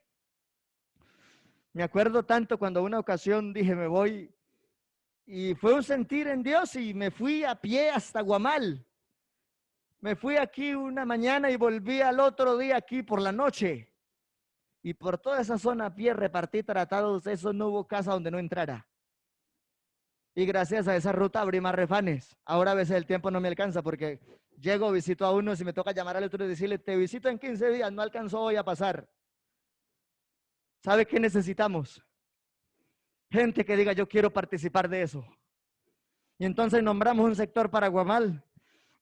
Me acuerdo tanto cuando una ocasión dije me voy y fue un sentir en Dios y me fui a pie hasta Guamal. Me fui aquí una mañana y volví al otro día aquí por la noche. Y por toda esa zona a pie repartí tratados, eso no hubo casa donde no entrara. Y gracias a esa ruta abrí más refanes. Ahora a veces el tiempo no me alcanza porque llego, visito a uno, si me toca llamar al otro y decirle, te visito en 15 días, no alcanzó hoy a pasar. ¿Sabe qué necesitamos? Gente que diga, yo quiero participar de eso. Y entonces nombramos un sector para Guamal,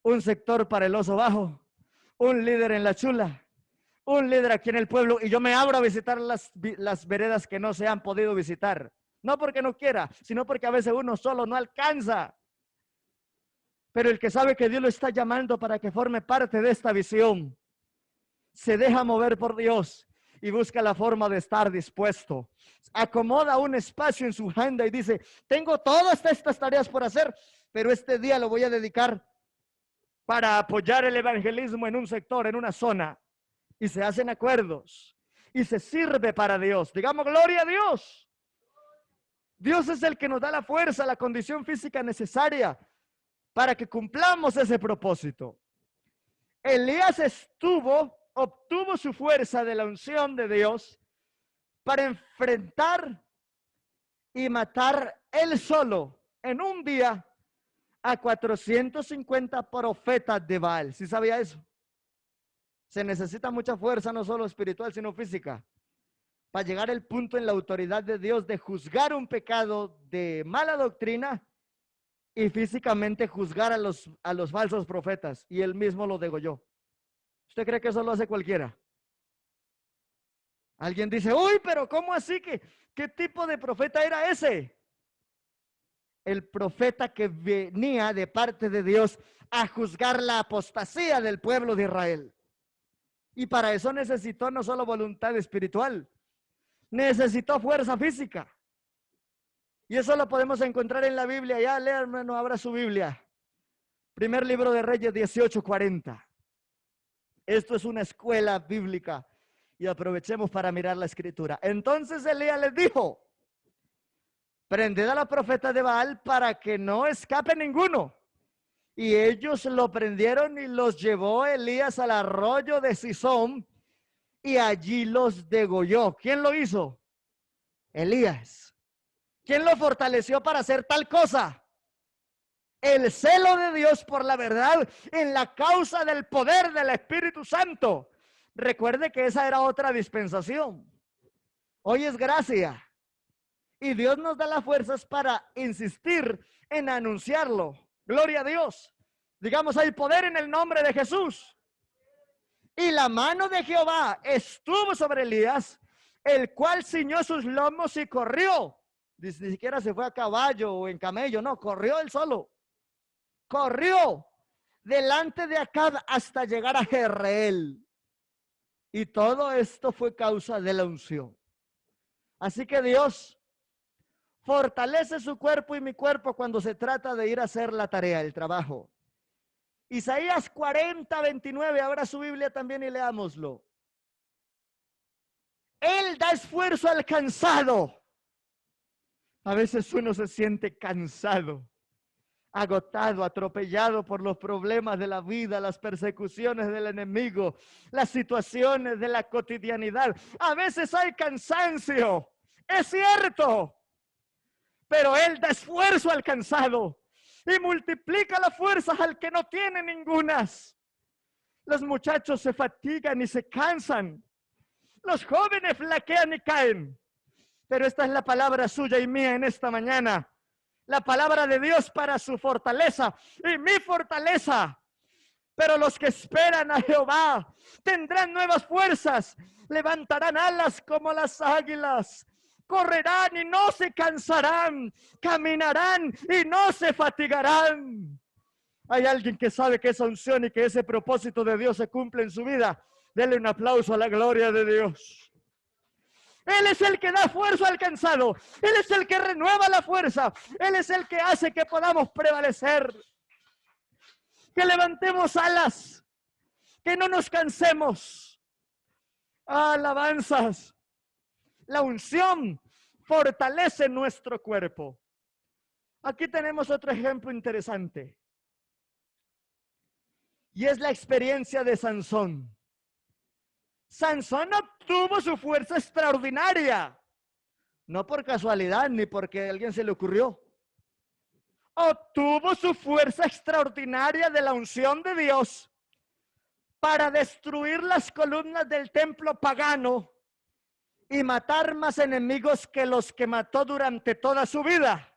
un sector para el Oso Bajo, un líder en La Chula, un líder aquí en el pueblo, y yo me abro a visitar las veredas que no se han podido visitar. No porque no quiera, sino porque a veces uno solo no alcanza. Pero el que sabe que Dios lo está llamando para que forme parte de esta visión, se deja mover por Dios y busca la forma de estar dispuesto. Acomoda un espacio en su agenda y dice, tengo todas estas tareas por hacer, pero este día lo voy a dedicar para apoyar el evangelismo en un sector, en una zona. Y se hacen acuerdos y se sirve para Dios. Digamos, gloria a Dios. Dios es el que nos da la fuerza, la condición física necesaria para que cumplamos ese propósito. Elías obtuvo su fuerza de la unción de Dios para enfrentar y matar él solo en un día a 450 profetas de Baal. ¿Sí sabía eso? Se necesita mucha fuerza, no solo espiritual, sino física, para llegar al punto en la autoridad de Dios de juzgar un pecado de mala doctrina y físicamente juzgar a los falsos profetas. Y él mismo lo degolló. ¿Usted cree que eso lo hace cualquiera? Alguien dice, uy, pero ¿cómo así? ¿Qué tipo de profeta era ese? El profeta que venía de parte de Dios a juzgar la apostasía del pueblo de Israel. Y para eso necesitó no solo voluntad espiritual, necesitó fuerza física. Y eso lo podemos encontrar en la Biblia. Ya, lea, hermano, abra su Biblia. Primer libro de Reyes 18:40. Esto es una escuela bíblica y aprovechemos para mirar la escritura. Entonces Elías les dijo, prended a los profetas de Baal para que no escape ninguno. Y ellos lo prendieron y los llevó Elías al arroyo de Sisón y allí los degolló. ¿Quién lo hizo? Elías. ¿Quién lo fortaleció para hacer tal cosa? El celo de Dios por la verdad en la causa del poder del Espíritu Santo. Recuerde que esa era otra dispensación. Hoy es gracia. Y Dios nos da las fuerzas para insistir en anunciarlo. Gloria a Dios. Digamos, hay poder en el nombre de Jesús. Y la mano de Jehová estuvo sobre Elías, el cual ciñó sus lomos y corrió. Ni siquiera se fue a caballo o en camello, no, corrió él solo. Corrió delante de Acab hasta llegar a Jezreel. Y todo esto fue causa de la unción. Así que Dios fortalece su cuerpo y mi cuerpo cuando se trata de ir a hacer la tarea, el trabajo. Isaías 40:29, abra su Biblia también y leámoslo. Él da esfuerzo al cansado. A veces uno se siente cansado, agotado, atropellado por los problemas de la vida, las persecuciones del enemigo, las situaciones de la cotidianidad. A veces hay cansancio, es cierto, pero Él da esfuerzo al cansado y multiplica las fuerzas al que no tiene ningunas. Los muchachos se fatigan y se cansan. Los jóvenes flaquean y caen. Pero esta es la palabra suya y mía en esta mañana. La palabra de Dios para su fortaleza y mi fortaleza. Pero los que esperan a Jehová tendrán nuevas fuerzas, levantarán alas como las águilas, correrán y no se cansarán, caminarán y no se fatigarán. Hay alguien que sabe que esa unción y que ese propósito de Dios se cumple en su vida. Dele un aplauso a la gloria de Dios. Él es el que da fuerza al cansado. Él es el que renueva la fuerza. Él es el que hace que podamos prevalecer. Que levantemos alas. Que no nos cansemos. Alabanzas. La unción fortalece nuestro cuerpo. Aquí tenemos otro ejemplo interesante. Y es la experiencia de Sansón. Sansón obtuvo su fuerza extraordinaria. No por casualidad ni porque a alguien se le ocurrió. Obtuvo su fuerza extraordinaria de la unción de Dios para destruir las columnas del templo pagano y matar más enemigos que los que mató durante toda su vida.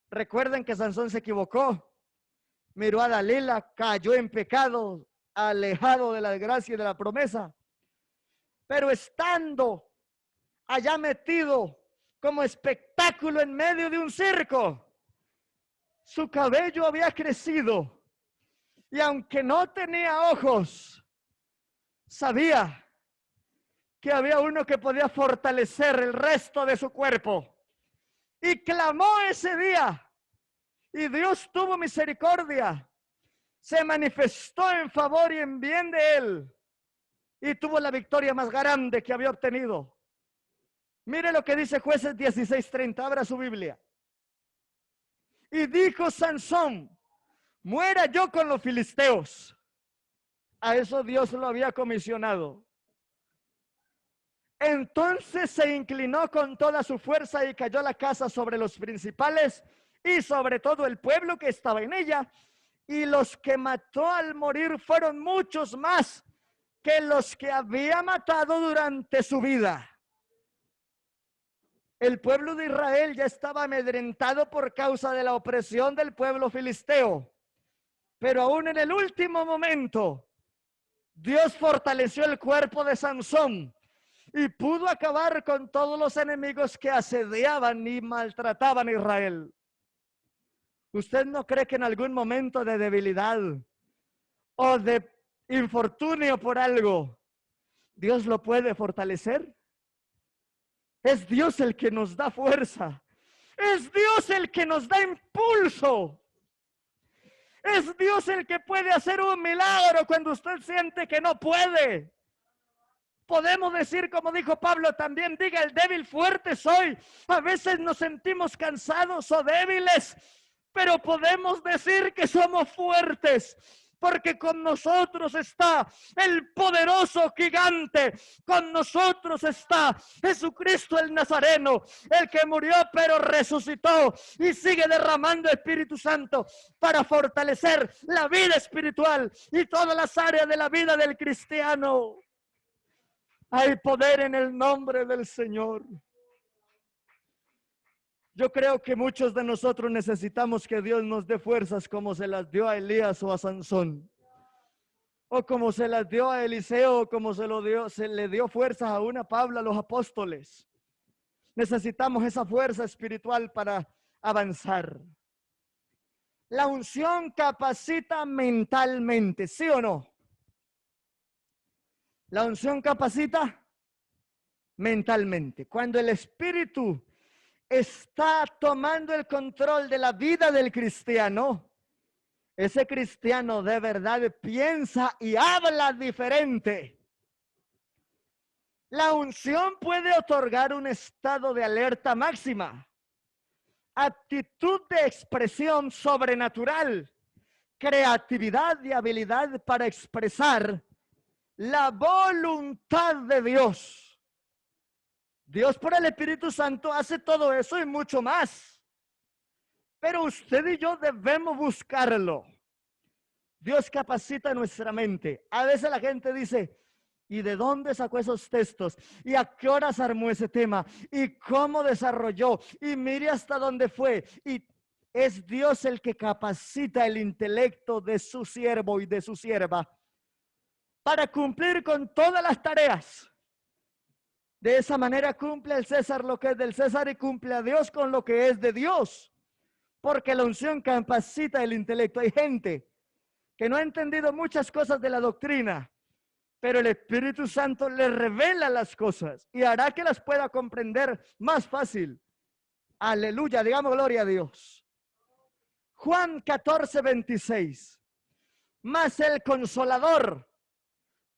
Recuerden que Sansón se equivocó. Miró a Dalila, cayó en pecado, alejado de la gracia y de la promesa. Pero estando allá metido como espectáculo en medio de un circo, su cabello había crecido y aunque no tenía ojos, sabía que había uno que podía fortalecer el resto de su cuerpo. Y clamó ese día. Y Dios tuvo misericordia, se manifestó en favor y en bien de él y tuvo la victoria más grande que había obtenido. Mire lo que dice Jueces 16:30, abra su Biblia. Y dijo Sansón, muera yo con los filisteos. A eso Dios lo había comisionado. Entonces se inclinó con toda su fuerza y cayó la casa sobre los principales y sobre todo el pueblo que estaba en ella, y los que mató al morir fueron muchos más que los que había matado durante su vida. El pueblo de Israel ya estaba amedrentado por causa de la opresión del pueblo filisteo, pero aún en el último momento, Dios fortaleció el cuerpo de Sansón y pudo acabar con todos los enemigos que asediaban y maltrataban a Israel. ¿Usted no cree que en algún momento de debilidad o de infortunio por algo, Dios lo puede fortalecer? Es Dios el que nos da fuerza. Es Dios el que nos da impulso. Es Dios el que puede hacer un milagro cuando usted siente que no puede. Podemos decir, como dijo Pablo también, diga el débil, fuerte soy. A veces nos sentimos cansados o débiles, pero podemos decir que somos fuertes, porque con nosotros está el poderoso gigante, con nosotros está Jesucristo el Nazareno, el que murió pero resucitó y sigue derramando Espíritu Santo para fortalecer la vida espiritual y todas las áreas de la vida del cristiano. Hay poder en el nombre del Señor. Yo creo que muchos de nosotros necesitamos que Dios nos dé fuerzas como se las dio a Elías o a Sansón, o como se las dio a Eliseo, o como se le dio fuerzas a una Pablo, a los apóstoles. Necesitamos esa fuerza espiritual para avanzar. La unción capacita mentalmente, ¿sí o no? La unción capacita mentalmente. Cuando el Espíritu está tomando el control de la vida del cristiano, ese cristiano de verdad piensa y habla diferente. La unción puede otorgar un estado de alerta máxima, aptitud de expresión sobrenatural, creatividad y habilidad para expresar la voluntad de Dios. Dios por el Espíritu Santo hace todo eso y mucho más. Pero usted y yo debemos buscarlo. Dios capacita nuestra mente. A veces la gente dice, ¿y de dónde sacó esos textos? ¿Y a qué horas armó ese tema? ¿Y cómo desarrolló? Y mire hasta dónde fue. Y es Dios el que capacita el intelecto de su siervo y de su sierva para cumplir con todas las tareas. De esa manera cumple el César lo que es del César y cumple a Dios con lo que es de Dios. Porque la unción capacita el intelecto. Hay gente que no ha entendido muchas cosas de la doctrina, pero el Espíritu Santo le revela las cosas y hará que las pueda comprender más fácil. Aleluya, digamos gloria a Dios. Juan 14:26. Mas el Consolador,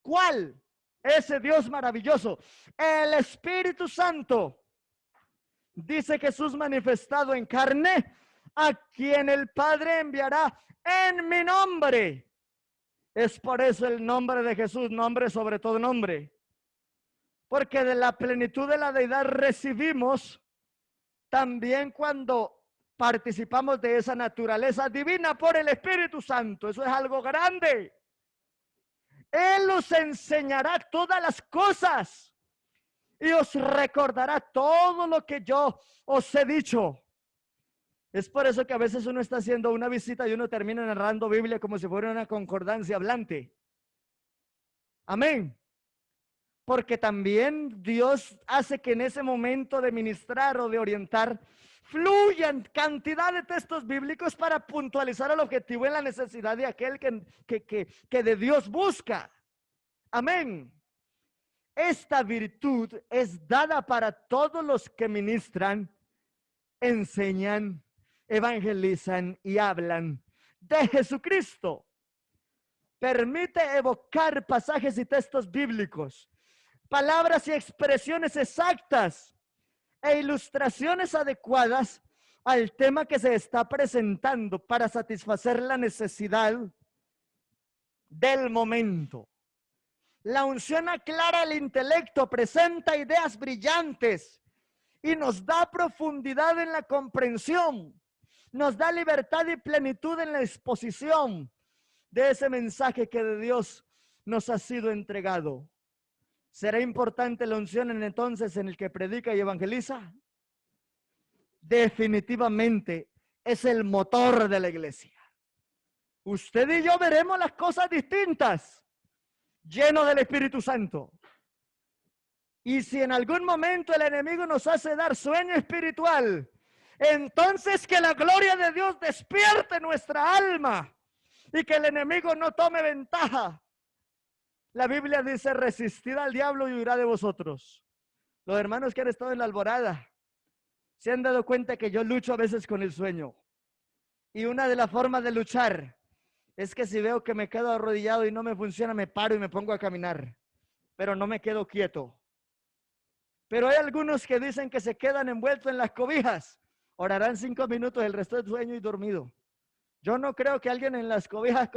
¿cuál? Ese Dios maravilloso, el Espíritu Santo, dice Jesús manifestado en carne, a quien el Padre enviará en mi nombre. Es por eso el nombre de Jesús, nombre sobre todo nombre. Porque de la plenitud de la deidad recibimos también cuando participamos de esa naturaleza divina por el Espíritu Santo. Eso es algo grande. Él os enseñará todas las cosas y os recordará todo lo que yo os he dicho. Es por eso que a veces uno está haciendo una visita y uno termina narrando Biblia como si fuera una concordancia hablante. Amén. Porque también Dios hace que en ese momento de ministrar o de orientar fluyan cantidad de textos bíblicos para puntualizar el objetivo y la necesidad de aquel que de Dios busca. Amén. Esta virtud es dada para todos los que ministran, enseñan, evangelizan y hablan de Jesucristo. Permite evocar pasajes y textos bíblicos, palabras y expresiones exactas e ilustraciones adecuadas al tema que se está presentando para satisfacer la necesidad del momento. La unción aclara el intelecto, presenta ideas brillantes y nos da profundidad en la comprensión. Nos da libertad y plenitud en la exposición de ese mensaje que de Dios nos ha sido entregado. ¿Será importante la unción entonces en el que predica y evangeliza? Definitivamente es el motor de la iglesia. Usted y yo veremos las cosas distintas, llenos del Espíritu Santo. Y si en algún momento el enemigo nos hace dar sueño espiritual, entonces que la gloria de Dios despierte nuestra alma y que el enemigo no tome ventaja. La Biblia dice: resistid al diablo y huirá de vosotros. Los hermanos que han estado en la alborada se han dado cuenta que yo lucho a veces con el sueño. Y una de las formas de luchar es que si veo que me quedo arrodillado y no me funciona, me paro y me pongo a caminar. Pero no me quedo quieto. Pero hay algunos que dicen que se quedan envueltos en las cobijas. Orarán 5 minutos, el resto del sueño y dormido. Yo no creo que alguien en las cobijas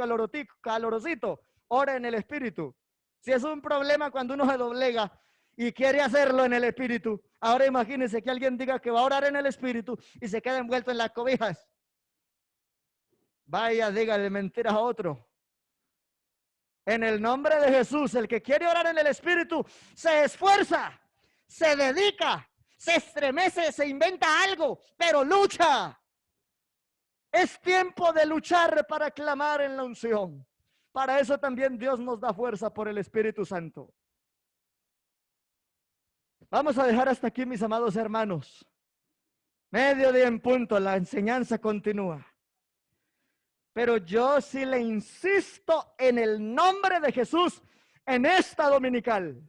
calorosito ore en el Espíritu. Si es un problema cuando uno se doblega y quiere hacerlo en el Espíritu, ahora imagínense que alguien diga que va a orar en el Espíritu y se queda envuelto en las cobijas. Vaya, dígale mentiras a otro. En el nombre de Jesús, el que quiere orar en el Espíritu se esfuerza, se dedica, se estremece, se inventa algo, pero lucha. Es tiempo de luchar para clamar en la unción. Para eso también Dios nos da fuerza por el Espíritu Santo. Vamos a dejar hasta aquí, mis amados hermanos. Mediodía en punto, la enseñanza continúa. Pero yo sí le insisto en el nombre de Jesús en esta dominical.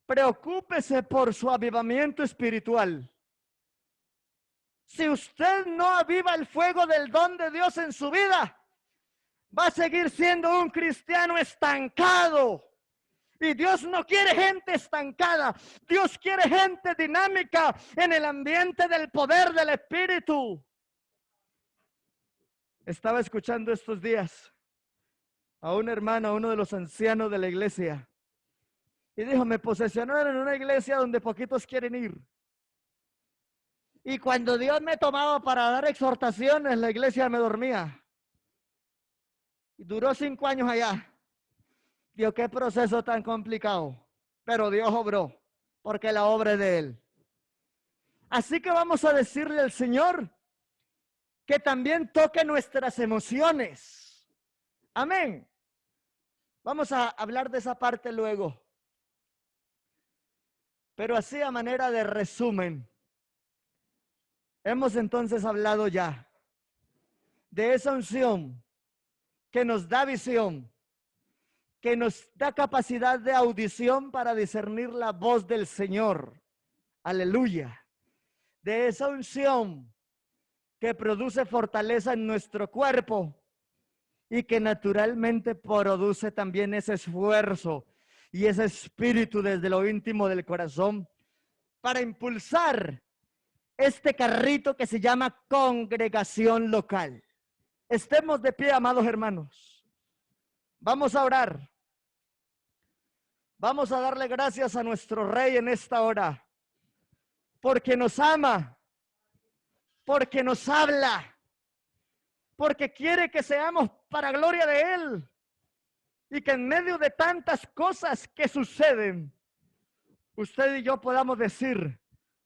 Preocúpese por su avivamiento espiritual. Si usted no aviva el fuego del don de Dios en su vida, va a seguir siendo un cristiano estancado. Y Dios no quiere gente estancada. Dios quiere gente dinámica en el ambiente del poder del Espíritu. Estaba escuchando estos días a un hermano, a uno de los ancianos de la iglesia. Y dijo: me posesionaron en una iglesia donde poquitos quieren ir. Y cuando Dios me tomaba para dar exhortaciones, la iglesia me dormía. Y duró 5 años allá. Dios, qué proceso tan complicado. Pero Dios obró, porque la obra es de Él. Así que vamos a decirle al Señor que también toque nuestras emociones. Amén. Vamos a hablar de esa parte luego. Pero así a manera de resumen, hemos entonces hablado ya de esa unción que nos da visión, que nos da capacidad de audición para discernir la voz del Señor. Aleluya. De esa unción que produce fortaleza en nuestro cuerpo y que naturalmente produce también ese esfuerzo y ese espíritu desde lo íntimo del corazón para impulsar este carrito que se llama congregación local. Estemos de pie, amados hermanos. Vamos a orar. Vamos a darle gracias a nuestro Rey en esta hora, porque nos ama, porque nos habla, porque quiere que seamos para gloria de Él y que en medio de tantas cosas que suceden, usted y yo podamos decir,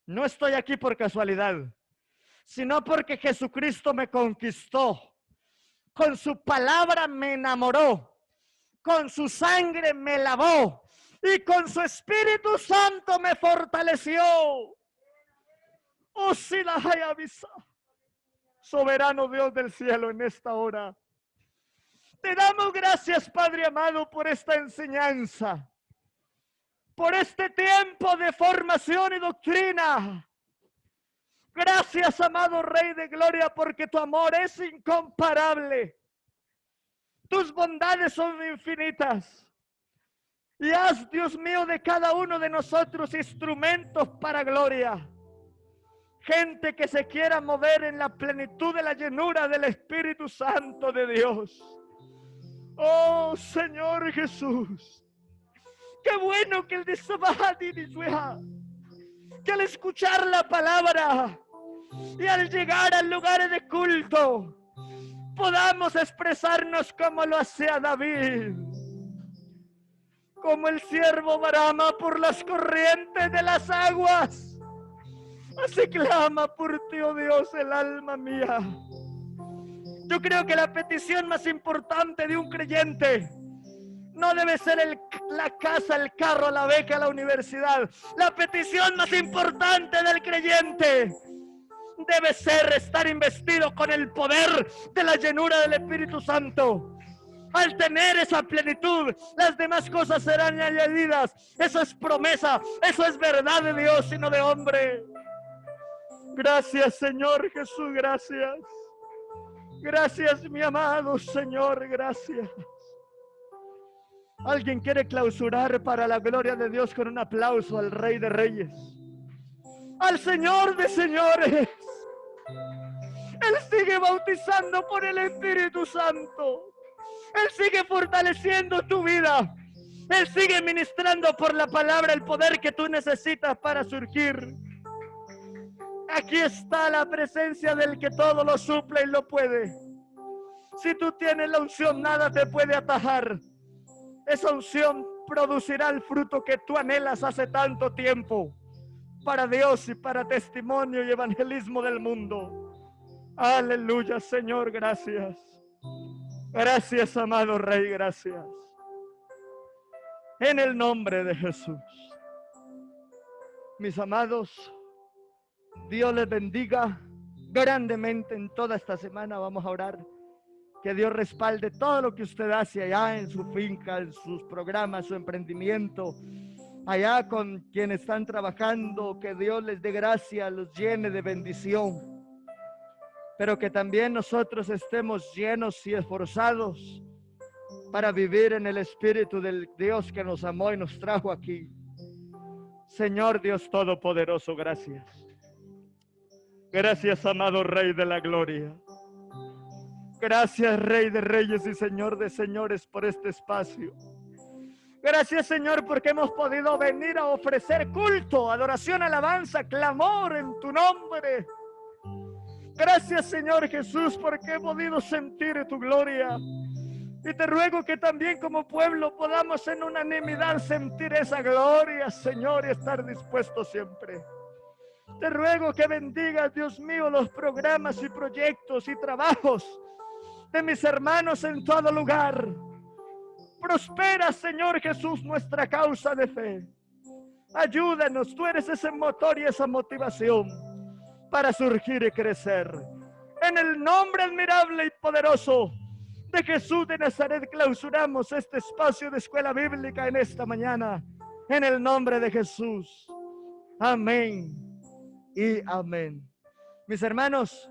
no estoy aquí por casualidad, sino porque Jesucristo me conquistó, con su palabra me enamoró, con su sangre me lavó y con su Espíritu Santo me fortaleció. Oh, si la hay avisado, soberano Dios del cielo, en esta hora te damos gracias, Padre amado, por esta enseñanza, por este tiempo de formación y doctrina. Gracias, amado Rey de Gloria, porque tu amor es incomparable. Tus bondades son infinitas. Y haz, Dios mío, de cada uno de nosotros instrumentos para gloria. Gente que se quiera mover en la plenitud de la llenura del Espíritu Santo de Dios. Oh, Señor Jesús. Qué bueno que que al escuchar la palabra y al llegar al lugar de culto podamos expresarnos como lo hacía David, como el siervo brama por las corrientes de las aguas, así clama por ti, oh Dios, el alma mía. Yo creo que la petición más importante de un creyente no debe ser la casa, el carro, la beca, la universidad. La petición más importante del creyente debe ser estar investido con el poder de la llenura del Espíritu Santo. Al tener esa plenitud, las demás cosas serán añadidas. Eso es promesa, eso es verdad de Dios y no de hombre. Gracias, Señor Jesús, gracias. Gracias, mi amado Señor, gracias. ¿Alguien quiere clausurar para la gloria de Dios con un aplauso al Rey de Reyes, al Señor de Señores? Él sigue bautizando por el Espíritu Santo. Él sigue fortaleciendo tu vida. Él sigue ministrando por la palabra el poder que tú necesitas para surgir. Aquí está la presencia del que todo lo suple y lo puede. Si tú tienes la unción, nada te puede atajar. Esa unción producirá el fruto que tú anhelas hace tanto tiempo para Dios y para testimonio y evangelismo del mundo. Aleluya, Señor, gracias. Gracias, amado Rey, gracias. En el nombre de Jesús. Mis amados, Dios les bendiga grandemente en toda esta semana. Vamos a orar. Que Dios respalde todo lo que usted hace allá en su finca, en sus programas, su emprendimiento, allá con quienes están trabajando. Que Dios les dé gracia, los llene de bendición. Pero que también nosotros estemos llenos y esforzados para vivir en el Espíritu del Dios que nos amó y nos trajo aquí. Señor Dios Todopoderoso, gracias. Gracias, amado Rey de la Gloria. Gracias, Rey de Reyes y Señor de Señores, por este espacio. Gracias, Señor, porque hemos podido venir a ofrecer culto, adoración, alabanza, clamor en tu nombre. Gracias, Señor Jesús, porque he podido sentir tu gloria. Y te ruego que también como pueblo podamos en unanimidad sentir esa gloria, Señor, y estar dispuestos siempre Te ruego que bendigas, Dios mío, los programas y proyectos y trabajos de mis hermanos en todo lugar. Prospera, Señor Jesús, nuestra causa de fe. Ayúdanos, tú eres ese motor y esa motivación para surgir y crecer. En el nombre admirable y poderoso de Jesús de Nazaret, clausuramos este espacio de escuela bíblica en esta mañana. En el nombre de Jesús. Amén y amén. Mis hermanos,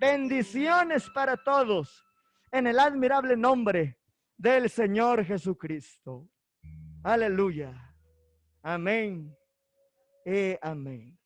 bendiciones para todos en el admirable nombre del Señor Jesucristo. Aleluya. Amén y amén.